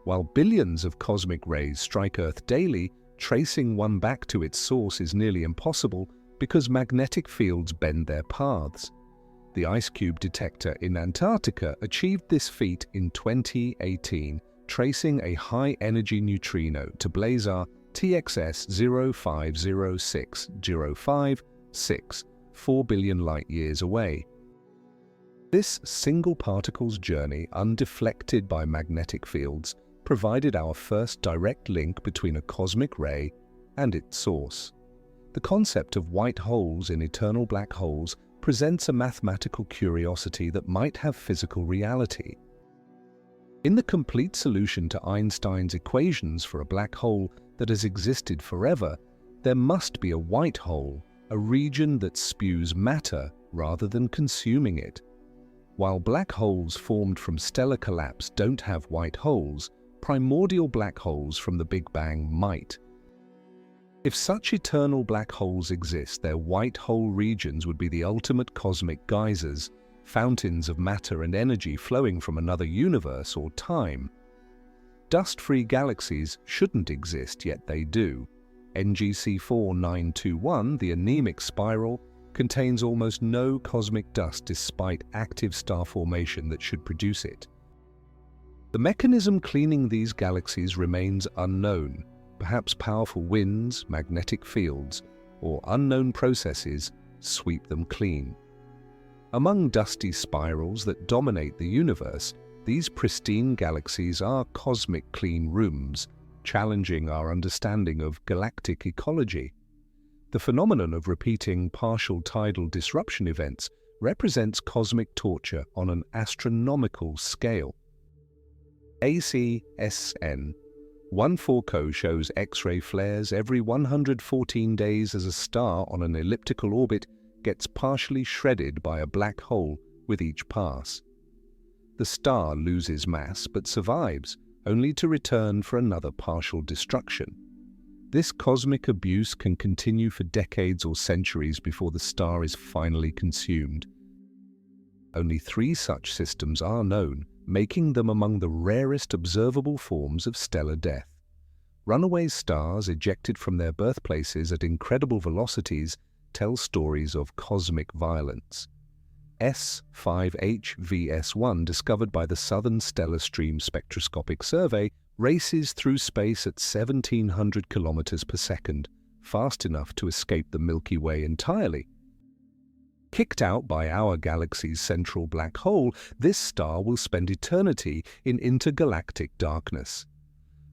While billions of cosmic rays strike Earth daily, tracing one back to its source is nearly impossible because magnetic fields bend their paths. The ice cube detector in Antarctica achieved this feat in 2018, tracing a high-energy neutrino to blazar TXS 050605-6, 4 billion light-years away. This single particle's journey, undeflected by magnetic fields, provided our first direct link between a cosmic ray and its source. The concept of white holes in eternal black holes presents a mathematical curiosity that might have physical reality. In the complete solution to Einstein's equations for a black hole that has existed forever, there must be a white hole, a region that spews matter rather than consuming it. While black holes formed from stellar collapse don't have white holes, primordial black holes from the Big Bang might. If such eternal black holes exist, their white hole regions would be the ultimate cosmic geysers, fountains of matter and energy flowing from another universe or time. Dust-free galaxies shouldn't exist, yet they do. NGC 4921, the anemic spiral, contains almost no cosmic dust despite active star formation that should produce it. The mechanism cleaning these galaxies remains unknown. Perhaps powerful winds, magnetic fields, or unknown processes sweep them clean. Among dusty spirals that dominate the universe, these pristine galaxies are cosmic clean rooms, challenging our understanding of galactic ecology. The phenomenon of repeating partial tidal disruption events represents cosmic torture on an astronomical scale. ACSN 140 shows X-ray flares every 114 days as a star on an elliptical orbit gets partially shredded by a black hole with each pass. The star loses mass but survives, only to return for another partial destruction. This cosmic abuse can continue for decades or centuries before the star is finally consumed. Only 3 such systems are known, making them among the rarest observable forms of stellar death. Runaway stars ejected from their birthplaces at incredible velocities tell stories of cosmic violence. S5HVS1, discovered by the Southern Stellar Stream Spectroscopic Survey, races through space at 1,700 kilometers per second, fast enough to escape the Milky Way entirely. Kicked out by our galaxy's central black hole, this star will spend eternity in intergalactic darkness.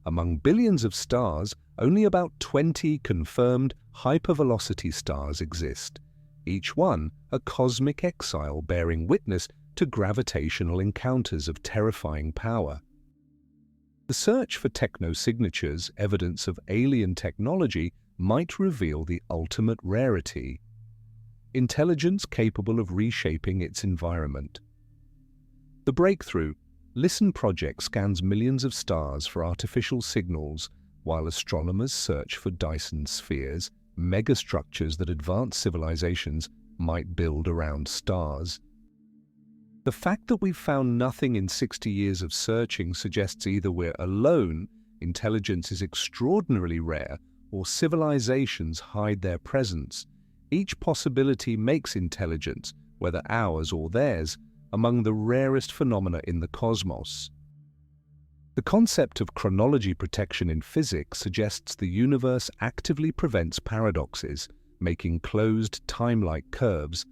Among billions of stars, only about 20 confirmed hypervelocity stars exist, each one a cosmic exile bearing witness to gravitational encounters of terrifying power. The search for technosignatures, evidence of alien technology, might reveal the ultimate rarity: intelligence capable of reshaping its environment. The breakthrough, LISTEN project scans millions of stars for artificial signals, while astronomers search for Dyson spheres, megastructures that advanced civilizations might build around stars. The fact that we've found nothing in 60 years of searching suggests either we're alone, intelligence is extraordinarily rare, or civilizations hide their presence. Each possibility makes intelligence, whether ours or theirs, among the rarest phenomena in the cosmos. The concept of chronology protection in physics suggests the universe actively prevents paradoxes, making closed time-like curves,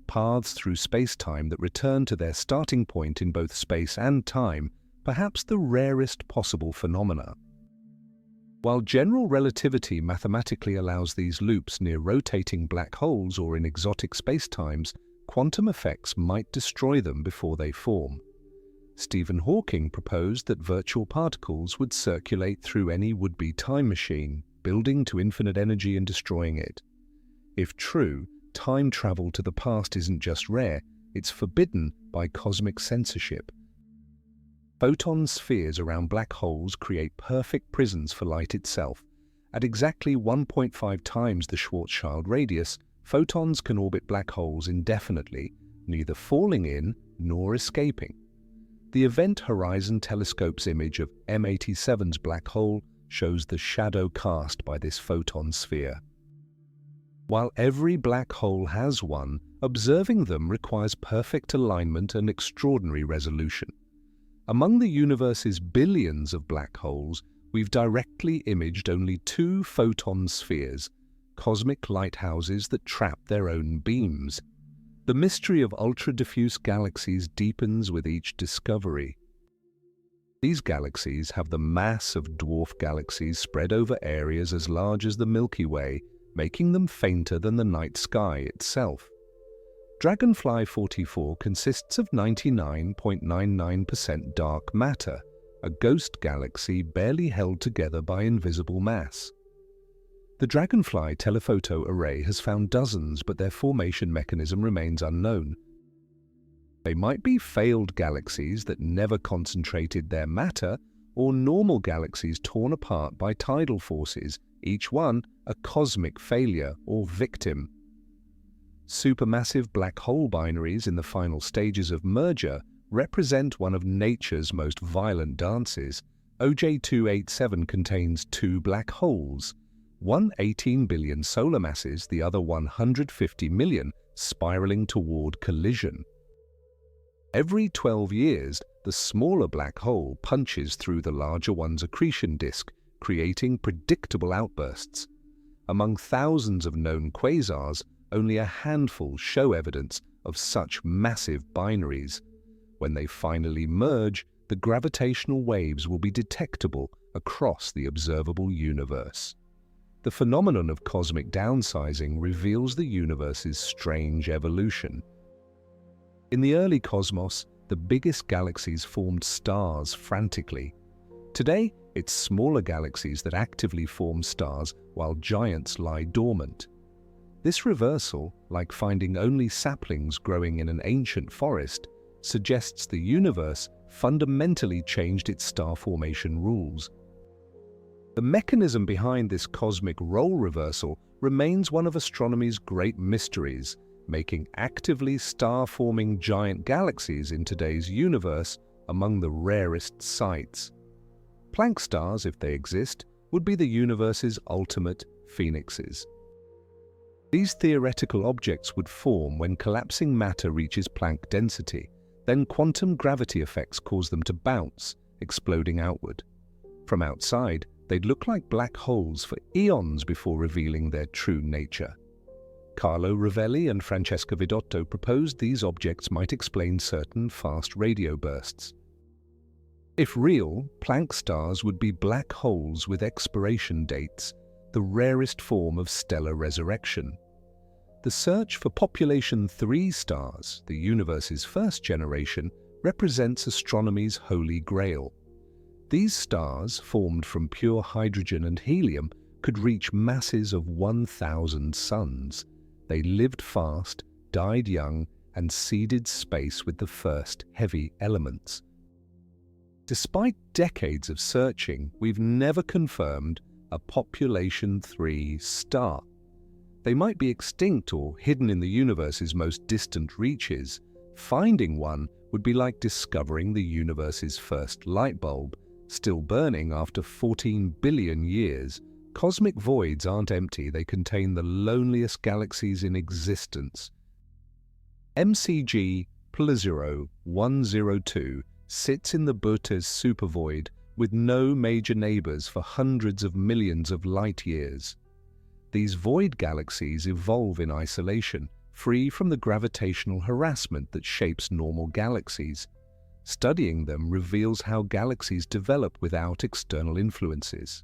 paths through space-time that return to their starting point in both space and time, perhaps the rarest possible phenomena. While general relativity mathematically allows these loops near rotating black holes or in exotic spacetimes, quantum effects might destroy them before they form. Stephen Hawking proposed that virtual particles would circulate through any would-be time machine, building to infinite energy and destroying it. If true, time travel to the past isn't just rare, it's forbidden by cosmic censorship. Photon spheres around black holes create perfect prisons for light itself. At exactly 1.5 times the Schwarzschild radius, photons can orbit black holes indefinitely, neither falling in nor escaping. The Event Horizon Telescope's image of M87's black hole shows the shadow cast by this photon sphere. While every black hole has one, observing them requires perfect alignment and extraordinary resolution. Among the universe's billions of black holes, we've directly imaged only 2 photon spheres, cosmic lighthouses that trap their own beams. The mystery of ultra-diffuse galaxies deepens with each discovery. These galaxies have the mass of dwarf galaxies spread over areas as large as the Milky Way, making them fainter than the night sky itself. Dragonfly 44 consists of 99.99% dark matter, a ghost galaxy barely held together by invisible mass. The Dragonfly telephoto array has found dozens, but their formation mechanism remains unknown. They might be failed galaxies that never concentrated their matter, or normal galaxies torn apart by tidal forces, each one a cosmic failure or victim. Supermassive black hole binaries in the final stages of merger represent one of nature's most violent dances. OJ287 contains two black holes, one 18 billion solar masses, the other 150 million, spiraling toward collision. Every 12 years, the smaller black hole punches through the larger one's accretion disk, creating predictable outbursts. Among thousands of known quasars, only a handful show evidence of such massive binaries. When they finally merge, the gravitational waves will be detectable across the observable universe. The phenomenon of cosmic downsizing reveals the universe's strange evolution. In the early cosmos, the biggest galaxies formed stars frantically. Today, it's smaller galaxies that actively form stars while giants lie dormant. This reversal, like finding only saplings growing in an ancient forest, suggests the universe fundamentally changed its star formation rules. The mechanism behind this cosmic role reversal remains one of astronomy's great mysteries, making actively star-forming giant galaxies in today's universe among the rarest sights. Planck stars, if they exist, would be the universe's ultimate phoenixes. These theoretical objects would form when collapsing matter reaches Planck density. Then quantum gravity effects cause them to bounce, exploding outward. From outside, they'd look like black holes for eons before revealing their true nature. Carlo Rovelli and Francesca Vidotto proposed these objects might explain certain fast radio bursts. If real, Planck stars would be black holes with expiration dates, the rarest form of stellar resurrection. The search for population 3 stars, the universe's first generation, represents astronomy's holy grail. These stars, formed from pure hydrogen and helium, could reach masses of 1,000 suns. They lived fast, died young, and seeded space with the first heavy elements. Despite decades of searching, we've never confirmed a population 3 star. They might be extinct or hidden in the universe's most distant reaches. Finding one would be like discovering the universe's first light bulb, still burning after 14 billion years. Cosmic voids aren't empty, they contain the loneliest galaxies in existence. MCG Plezero 102 sits in the Bootes supervoid with no major neighbors for hundreds of millions of light years. These void galaxies evolve in isolation, free from the gravitational harassment that shapes normal galaxies. Studying them reveals how galaxies develop without external influences.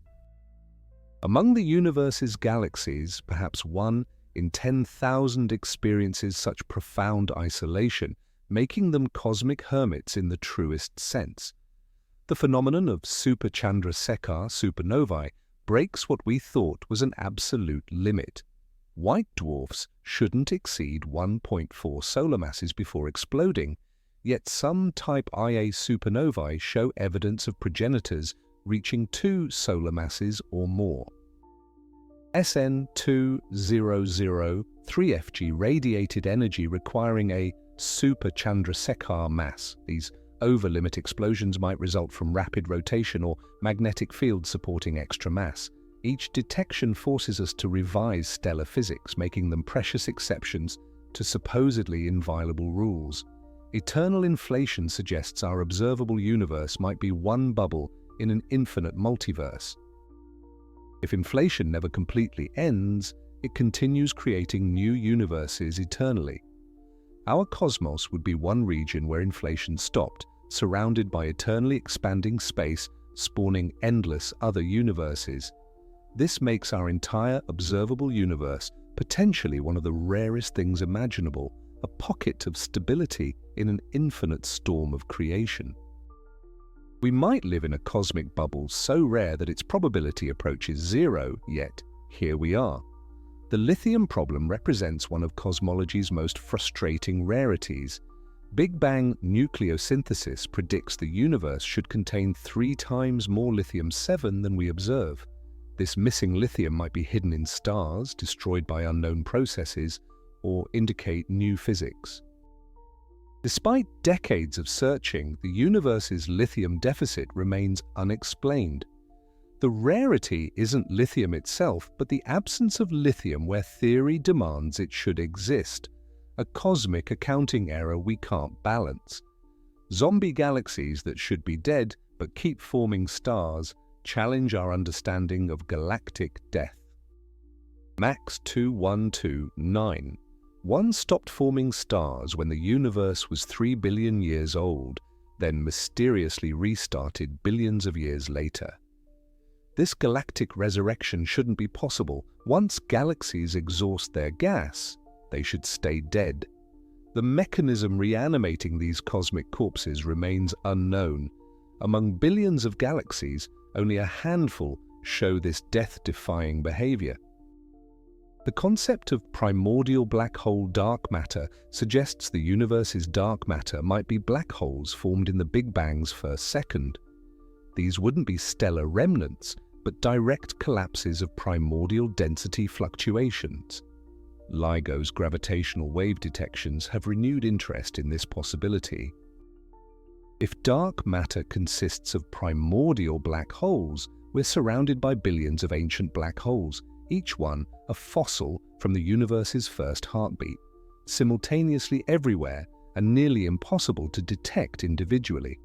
Among the universe's galaxies, perhaps 1 in 10,000 experiences such profound isolation, making them cosmic hermits in the truest sense. The phenomenon of Super-Chandrasekhar supernovae breaks what we thought was an absolute limit. White dwarfs shouldn't exceed 1.4 solar masses before exploding, yet some Type Ia supernovae show evidence of progenitors reaching 2 solar masses or more. SN 2003FG radiated energy requiring a Super-Chandrasekhar mass. These over-limit explosions might result from rapid rotation or magnetic fields supporting extra mass. Each detection forces us to revise stellar physics, making them precious exceptions to supposedly inviolable rules. Eternal inflation suggests our observable universe might be one bubble in an infinite multiverse. If inflation never completely ends, it continues creating new universes eternally. Our cosmos would be one region where inflation stopped, surrounded by eternally expanding space, spawning endless other universes. This makes our entire observable universe potentially one of the rarest things imaginable, a pocket of stability in an infinite storm of creation. We might live in a cosmic bubble so rare that its probability approaches 0, yet here we are. The lithium problem represents one of cosmology's most frustrating rarities. Big Bang nucleosynthesis predicts the universe should contain 3 times more lithium-7 than we observe. This missing lithium might be hidden in stars, destroyed by unknown processes, or indicate new physics. Despite decades of searching, the universe's lithium deficit remains unexplained. The rarity isn't lithium itself, but the absence of lithium where theory demands it should exist, a cosmic accounting error we can't balance. Zombie galaxies that should be dead but keep forming stars challenge our understanding of galactic death. Max 2129. One stopped forming stars when the universe was 3 billion years old, then mysteriously restarted billions of years later. This galactic resurrection shouldn't be possible. Once galaxies exhaust their gas, they should stay dead. The mechanism reanimating these cosmic corpses remains unknown. Among billions of galaxies, only a handful show this death-defying behavior. The concept of primordial black hole dark matter suggests the universe's dark matter might be black holes formed in the Big Bang's first second. These wouldn't be stellar remnants, but direct collapses of primordial density fluctuations. LIGO's gravitational wave detections have renewed interest in this possibility. If dark matter consists of primordial black holes, we're surrounded by billions of ancient black holes, each one a fossil from the universe's first heartbeat, simultaneously everywhere and nearly impossible to detect individually.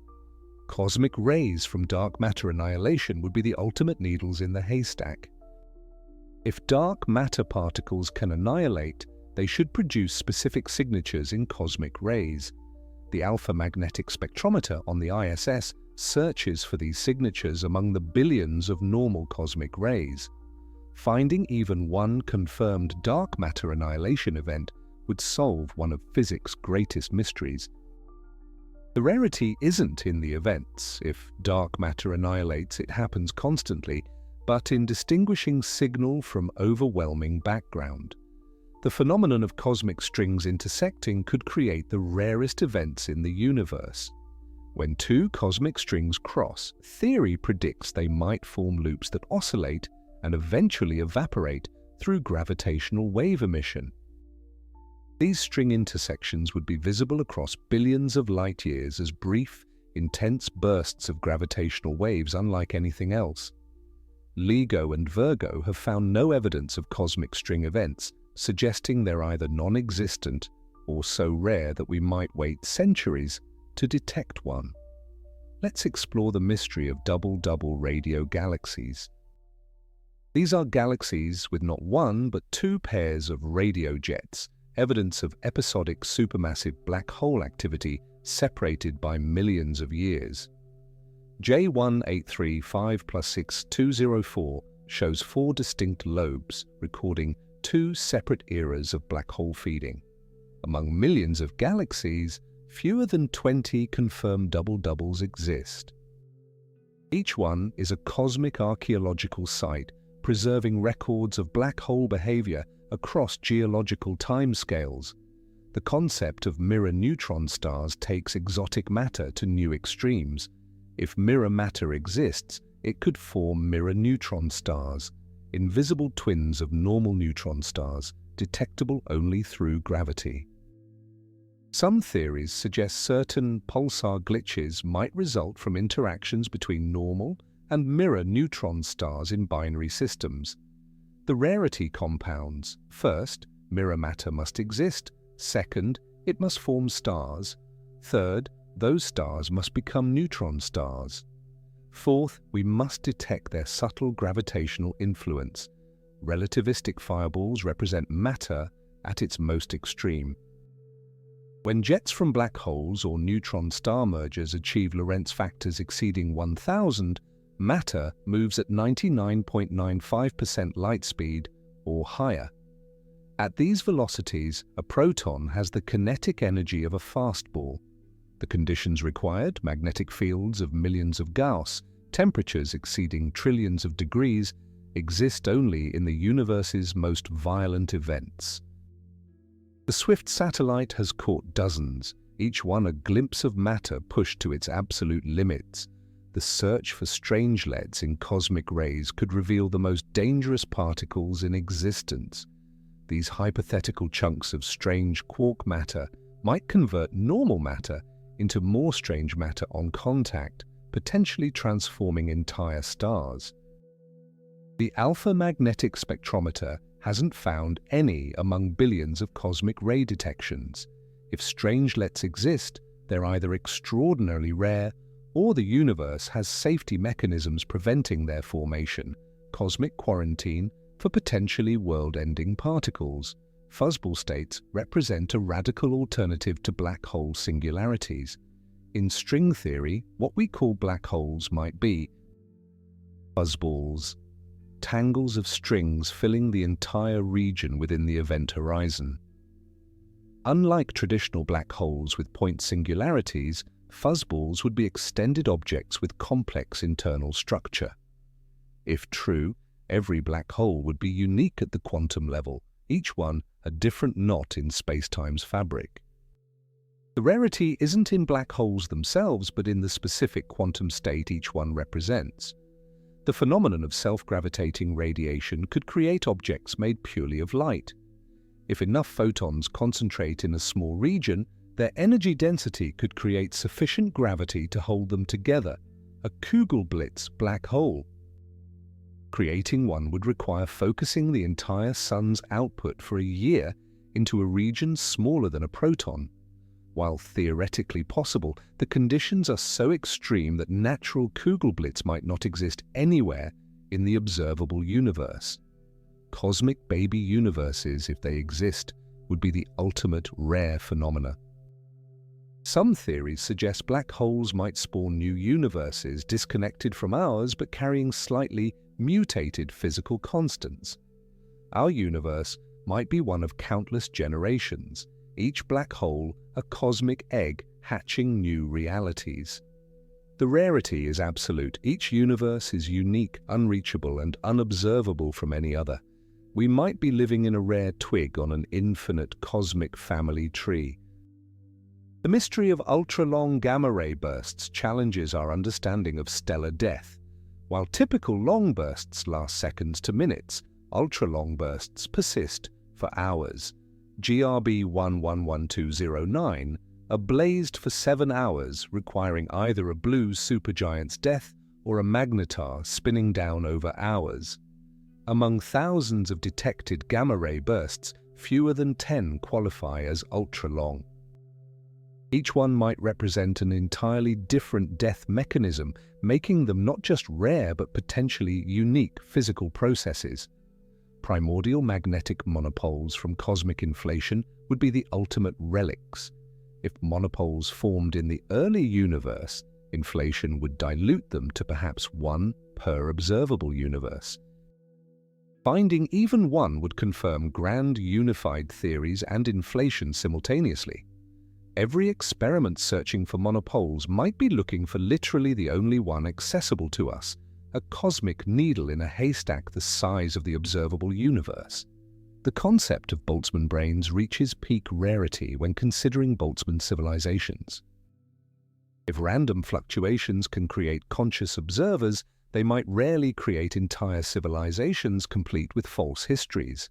Cosmic rays from dark matter annihilation would be the ultimate needles in the haystack. If dark matter particles can annihilate, they should produce specific signatures in cosmic rays. The alpha magnetic spectrometer on the ISS searches for these signatures among the billions of normal cosmic rays. Finding even one confirmed dark matter annihilation event would solve one of physics' greatest mysteries. The rarity isn't in the events. If dark matter annihilates, it happens constantly, but in distinguishing signal from overwhelming background. The phenomenon of cosmic strings intersecting could create the rarest events in the universe. When 2 cosmic strings cross, theory predicts they might form loops that oscillate and eventually evaporate through gravitational wave emission. These string intersections would be visible across billions of light years as brief, intense bursts of gravitational waves unlike anything else. LIGO and Virgo have found no evidence of cosmic string events, suggesting they're either non-existent or so rare that we might wait centuries to detect one. Let's explore the mystery of double-double radio galaxies. These are galaxies with not 1 but 2 pairs of radio jets, evidence of episodic supermassive black hole activity separated by millions of years. J1835+6204 shows 4 distinct lobes, recording 2 separate eras of black hole feeding. Among millions of galaxies, fewer than 20 confirmed double-doubles exist. Each one is a cosmic archaeological site, preserving records of black hole behavior across geological timescales. The concept of mirror neutron stars takes exotic matter to new extremes. If mirror matter exists, it could form mirror neutron stars, invisible twins of normal neutron stars, detectable only through gravity. Some theories suggest certain pulsar glitches might result from interactions between normal and mirror neutron stars in binary systems. The rarity compounds: first, mirror matter must exist; second, it must form stars; third, those stars must become neutron stars; fourth, we must detect their subtle gravitational influence. Relativistic fireballs represent matter at its most extreme. When jets from black holes or neutron star mergers achieve Lorentz factors exceeding 1000, matter moves at 99.95% light speed or higher. At these velocities, a proton has the kinetic energy of a fastball. The conditions required, magnetic fields of millions of Gauss, temperatures exceeding trillions of degrees, exist only in the universe's most violent events. The Swift satellite has caught dozens. each one a glimpse of matter pushed to its absolute limits. The search for strangelets in cosmic rays could reveal the most dangerous particles in existence. These hypothetical chunks of strange quark matter might convert normal matter into more strange matter on contact, potentially transforming entire stars. The alpha magnetic spectrometer hasn't found any among billions of cosmic ray detections. If strangelets exist, they're either extraordinarily rare or the universe has safety mechanisms preventing their formation, cosmic quarantine for potentially world-ending particles. Fuzzball states represent a radical alternative to black hole singularities. In string theory, what we call black holes might be fuzzballs, tangles of strings filling the entire region within the event horizon. Unlike traditional black holes with point singularities, fuzzballs would be extended objects with complex internal structure. If true, every black hole would be unique at the quantum level, each one a different knot in spacetime's fabric. The rarity isn't in black holes themselves, but in the specific quantum state each one represents. The phenomenon of self-gravitating radiation could create objects made purely of light. If enough photons concentrate in a small region, their energy density could create sufficient gravity to hold them together, a Kugelblitz black hole. Creating one would require focusing the entire sun's output for a year into a region smaller than a proton. While theoretically possible, the conditions are so extreme that natural Kugelblitz might not exist anywhere in the observable universe. Cosmic baby universes, if they exist, would be the ultimate rare phenomena. Some theories suggest black holes might spawn new universes disconnected from ours but carrying slightly mutated physical constants. Our universe might be one of countless generations, each black hole a cosmic egg hatching new realities. The rarity is absolute. Each universe is unique, unreachable, and unobservable from any other. We might be living in a rare twig on an infinite cosmic family tree. The mystery of ultra-long gamma-ray bursts challenges our understanding of stellar death. While typical long bursts last seconds to minutes, ultra-long bursts persist for hours. GRB 111209 blazed for 7 hours, requiring either a blue supergiant's death or a magnetar spinning down over hours. Among thousands of detected gamma-ray bursts, fewer than 10 qualify as ultra-long. Each one might represent an entirely different death mechanism, making them not just rare but potentially unique physical processes. Primordial magnetic monopoles from cosmic inflation would be the ultimate relics. If monopoles formed in the early universe, inflation would dilute them to perhaps one per observable universe. Finding even one would confirm grand unified theories and inflation simultaneously. Every experiment searching for monopoles might be looking for literally the only one accessible to us, a cosmic needle in a haystack the size of the observable universe. The concept of Boltzmann brains reaches peak rarity when considering Boltzmann civilizations. If random fluctuations can create conscious observers, they might rarely create entire civilizations complete with false histories.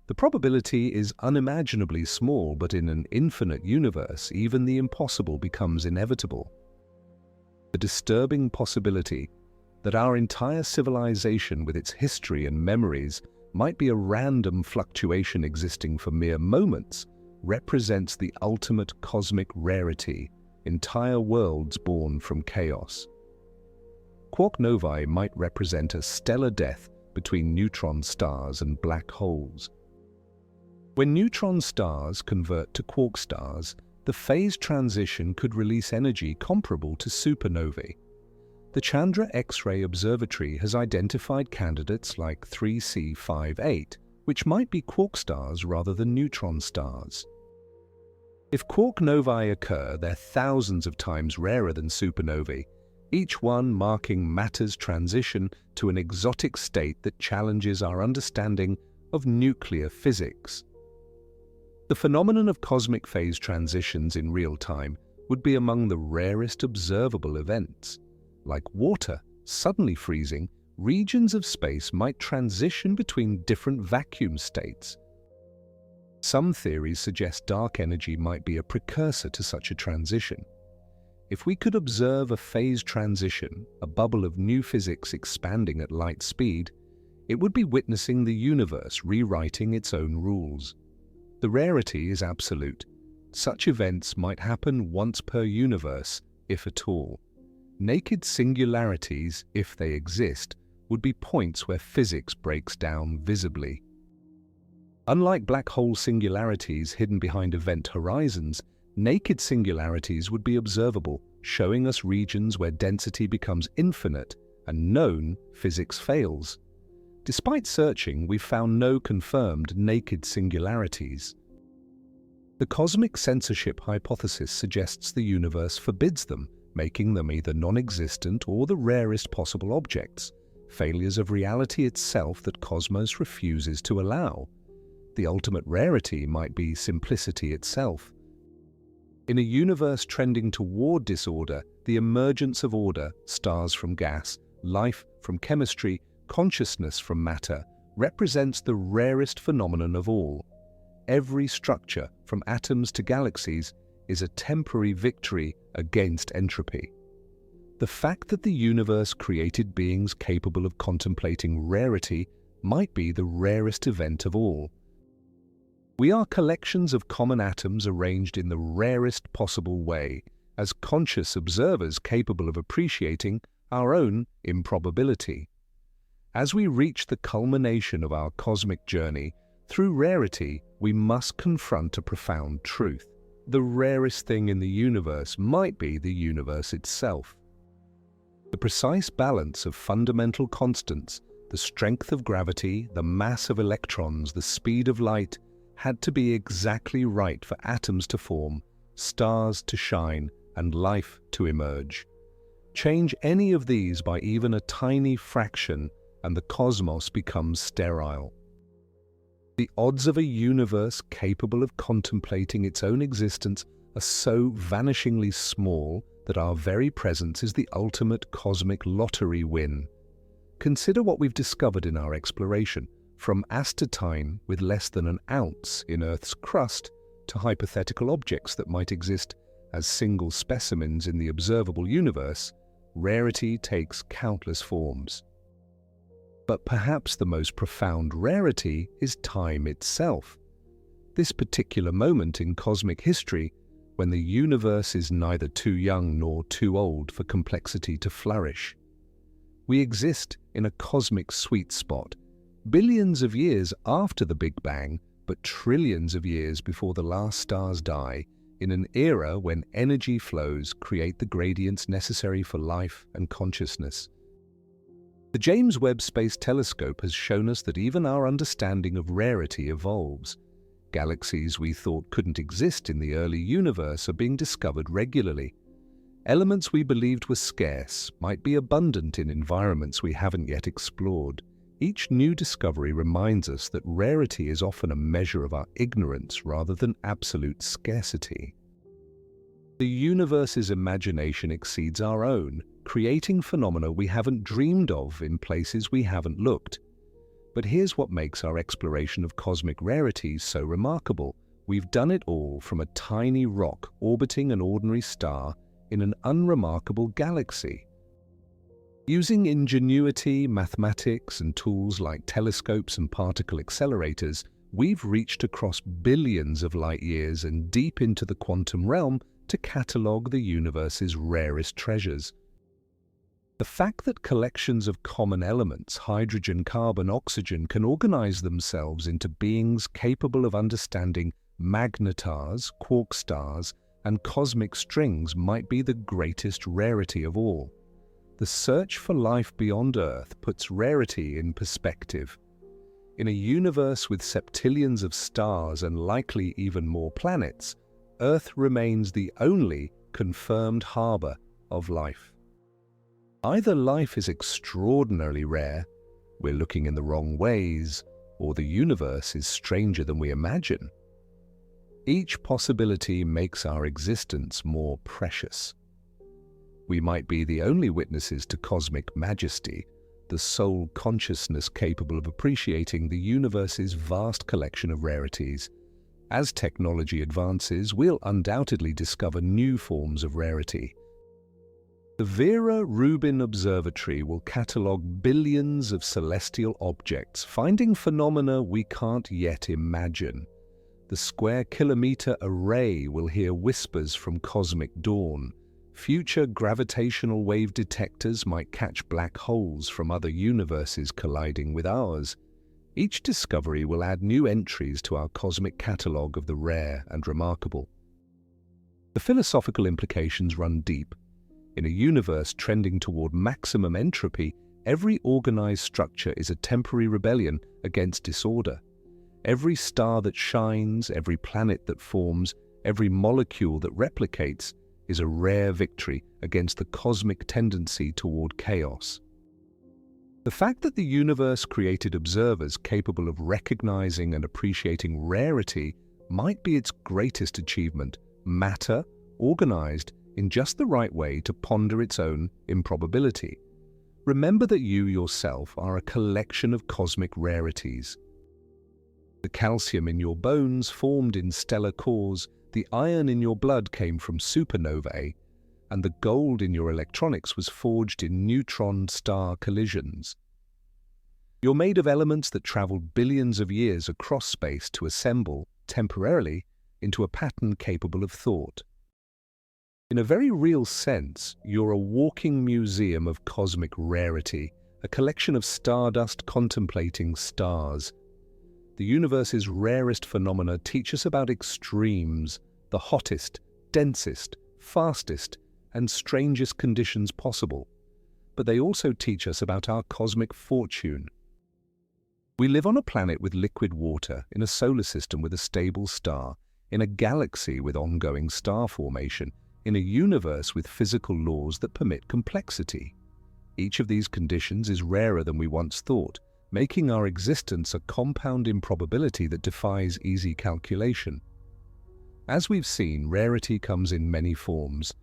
The probability is unimaginably small, but in an infinite universe, even the impossible becomes inevitable. The disturbing possibility that our entire civilization with its history and memories might be a random fluctuation existing for mere moments represents the ultimate cosmic rarity, entire worlds born from chaos. Quark novae might represent a stellar death between neutron stars and black holes. When neutron stars convert to quark stars, the phase transition could release energy comparable to supernovae. The Chandra X-ray Observatory has identified candidates like 3C58, which might be quark stars rather than neutron stars. If quark novae occur, they're thousands of times rarer than supernovae, each one marking matter's transition to an exotic state that challenges our understanding of nuclear physics. The The phenomenon of cosmic phase transitions in real time would be among the rarest observable events. Like water suddenly freezing, regions of space might transition between different vacuum states. Some theories suggest dark energy might be a precursor to such a transition. If we could observe a phase transition, a bubble of new physics expanding at light speed, it would be witnessing the universe rewriting its own rules. The rarity is absolute. Such events might happen once per universe, if at all. Naked singularities, if they exist, would be points where physics breaks down visibly. Unlike black hole singularities hidden behind event horizons, naked singularities would be observable, showing us regions where density becomes infinite and known physics fails. Despite searching, we've found no confirmed naked singularities. The cosmic censorship hypothesis suggests the universe forbids them, making them either non-existent or the rarest possible objects, failures of reality itself that cosmos refuses to allow. The ultimate rarity might be simplicity itself. In a universe trending toward disorder, the emergence of order, stars from gas, life from chemistry, consciousness from matter, represents the rarest phenomenon of all. Every structure, from atoms to galaxies, is a temporary victory against entropy. The fact that the universe created beings capable of contemplating rarity might be the rarest event of all. We are collections of common atoms arranged in the rarest possible way, as conscious observers capable of appreciating our own improbability. As we reach the culmination of our cosmic journey, through rarity, we must confront a profound truth. The rarest thing in the universe might be the universe itself. The precise balance of fundamental constants, the strength of gravity, the mass of electrons, the speed of light, had to be exactly right for atoms to form, stars to shine, and life to emerge. Change any of these by even a tiny fraction, and the cosmos becomes sterile. The odds of a universe capable of contemplating its own existence are so vanishingly small that our very presence is the ultimate cosmic lottery win. Consider what we've discovered in our exploration, from Astatine with less than an ounce in Earth's crust to hypothetical objects that might exist as single specimens in the observable universe. Rarity takes countless forms. But perhaps the most profound rarity is time itself. This particular moment in cosmic history, when the universe is neither too young nor too old for complexity to flourish. We exist in a cosmic sweet spot, billions of years after the Big Bang, but trillions of years before the last stars die, in an era when energy flows create the gradients necessary for life and consciousness. The James Webb Space Telescope has shown us that even our understanding of rarity evolves. Galaxies we thought couldn't exist in the early universe are being discovered regularly. Elements we believed were scarce might be abundant in environments we haven't yet explored. Each new discovery reminds us that rarity is often a measure of our ignorance rather than absolute scarcity. The universe's imagination exceeds our own, creating phenomena we haven't dreamed of in places we haven't looked. But here's what makes our exploration of cosmic rarities so remarkable. We've done it all from a tiny rock orbiting an ordinary star in an unremarkable galaxy. Using ingenuity, mathematics, and tools like telescopes and particle accelerators, we've reached across billions of light years and deep into the quantum realm to catalogue the universe's rarest treasures. The fact that collections of common elements, hydrogen, carbon, oxygen, can organize themselves into beings capable of understanding magnetars, quark stars, and cosmic strings might be the greatest rarity of all. The search for life beyond Earth puts rarity in perspective. In a universe with septillions of stars and likely even more planets, Earth remains the only confirmed harbor of life. Either life is extraordinarily rare, we're looking in the wrong ways, or the universe is stranger than we imagine. Each possibility makes our existence more precious. We might be the only witnesses to cosmic majesty, the sole consciousness capable of appreciating the universe's vast collection of rarities. As technology advances, we'll undoubtedly discover new forms of rarity. The Vera Rubin Observatory will catalogue billions of celestial objects, finding phenomena we can't yet imagine. The Square Kilometre Array will hear whispers from cosmic dawn. Future gravitational wave detectors might catch black holes from other universes colliding with ours. Each discovery will add new entries to our cosmic catalogue of the rare and remarkable. The philosophical implications run deep. In a universe trending toward maximum entropy, every organized structure is a temporary rebellion against disorder. Every star that shines, every planet that forms, every molecule that replicates is a rare victory against the cosmic tendency toward chaos. The fact that the universe created observers capable of recognizing and appreciating rarity might be its greatest achievement, matter organized in just the right way to ponder its own improbability. Remember that you yourself are a collection of cosmic rarities. The calcium in your bones formed in stellar cores, the iron in your blood came from supernovae, and the gold in your electronics was forged in neutron star collisions. You're made of elements that traveled billions of years across space to assemble, temporarily, into a pattern capable of thought. In a very real sense, you're a walking museum of cosmic rarity, a collection of stardust contemplating stars. The universe's rarest phenomena teach us about extremes, the hottest, densest, fastest, and strangest conditions possible. But they also teach us about our cosmic fortune. We live on a planet with liquid water, in a solar system with a stable star, in a galaxy with ongoing star formation, in a universe with physical laws that permit complexity. Each of these conditions is rarer than we once thought, making our existence a compound improbability that defies easy calculation. As we've seen, rarity comes in many forms.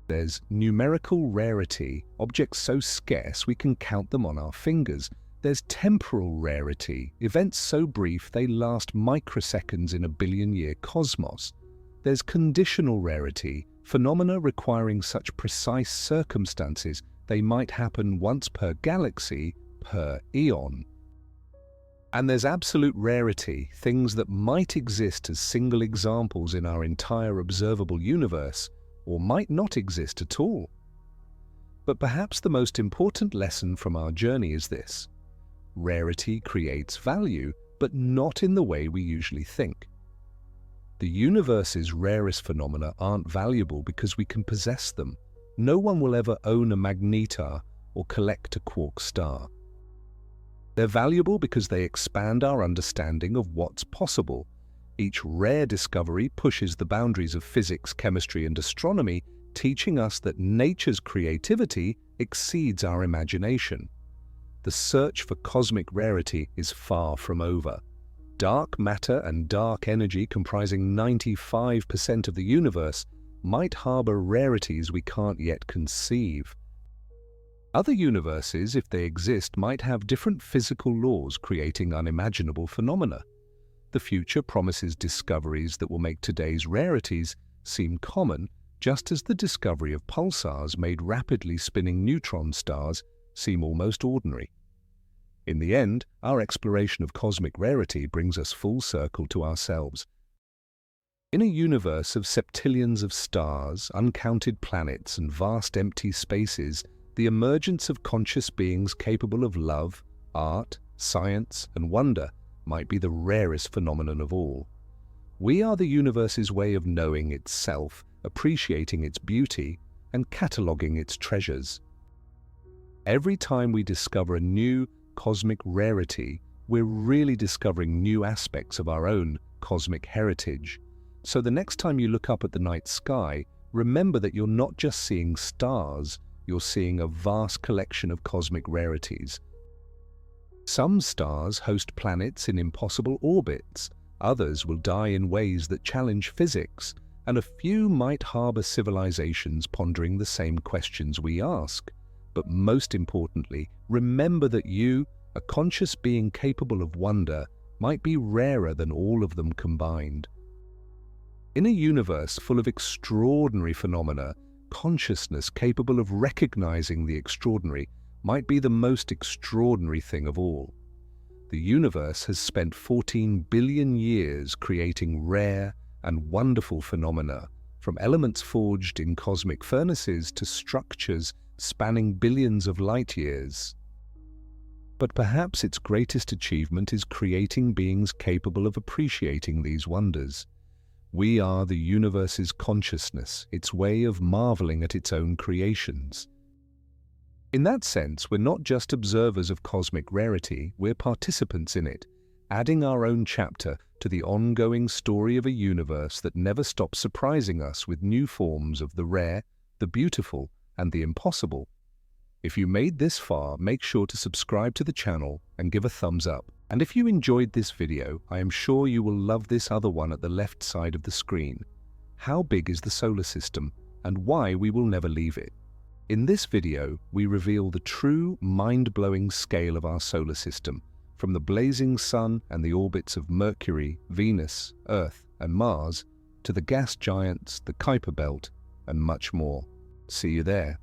There's numerical rarity, objects so scarce we can count them on our fingers. There's temporal rarity, events so brief they last microseconds in a billion-year cosmos. There's conditional rarity, phenomena requiring such precise circumstances they might happen once per galaxy, per eon. And there's absolute rarity, things that might exist as single examples in our entire observable universe, or might not exist at all. But perhaps the most important lesson from our journey is this: rarity creates value, but not in the way we usually think. The universe's rarest phenomena aren't valuable because we can possess them. No one will ever own a magnetar or collect a quark star. They're valuable because they expand our understanding of what's possible. Each rare discovery pushes the boundaries of physics, chemistry, and astronomy, teaching us that nature's creativity exceeds our imagination. The search for cosmic rarity is far from over. Dark matter and dark energy, comprising 95% of the universe, might harbor rarities we can't yet conceive. Other universes, if they exist, might have different physical laws creating unimaginable phenomena. The future promises discoveries that will make today's rarities seem common, just as the discovery of pulsars made rapidly spinning neutron stars seem almost ordinary. In the end, our exploration of cosmic rarity brings us full circle to ourselves. In a universe of septillions of stars, uncounted planets, and vast empty spaces, the emergence of conscious beings capable of love, art, science, and wonder might be the rarest phenomenon of all. We are the universe's way of knowing itself, appreciating its beauty, and cataloguing its treasures. Every time we discover a new cosmic rarity, we're really discovering new aspects of our own cosmic heritage. So the next time you look up at the night sky, remember that you're not just seeing stars, you're seeing a vast collection of cosmic rarities. Some stars host planets in impossible orbits. Others will die in ways that challenge physics, and a few might harbor civilizations pondering the same questions we ask. But most importantly, remember that you, a conscious being capable of wonder, might be rarer than all of them combined. In a universe full of extraordinary phenomena, consciousness capable of recognizing the extraordinary might be the most extraordinary thing of all. The universe has spent 14 billion years creating rare and wonderful phenomena, from elements forged in cosmic furnaces to structures spanning billions of light years. But perhaps its greatest achievement is creating beings capable of appreciating these wonders. We are the universe's consciousness, its way of marveling at its own creations. In that sense, we're not just observers of cosmic rarity, we're participants in it, adding our own chapter to the ongoing story of a universe that never stops surprising us with new forms of the rare, the beautiful, and the impossible. If you made this far, make sure to subscribe to the channel and give a thumbs up. And if you enjoyed this video, I am sure you will love this other one at the left side of the screen. How big is the solar system, and why we will never leave it? In this video, we reveal the true, mind-blowing scale of our solar system, from the blazing sun and the orbits of Mercury, Venus, Earth, and Mars, to the gas giants, the Kuiper Belt, and much more. See you there.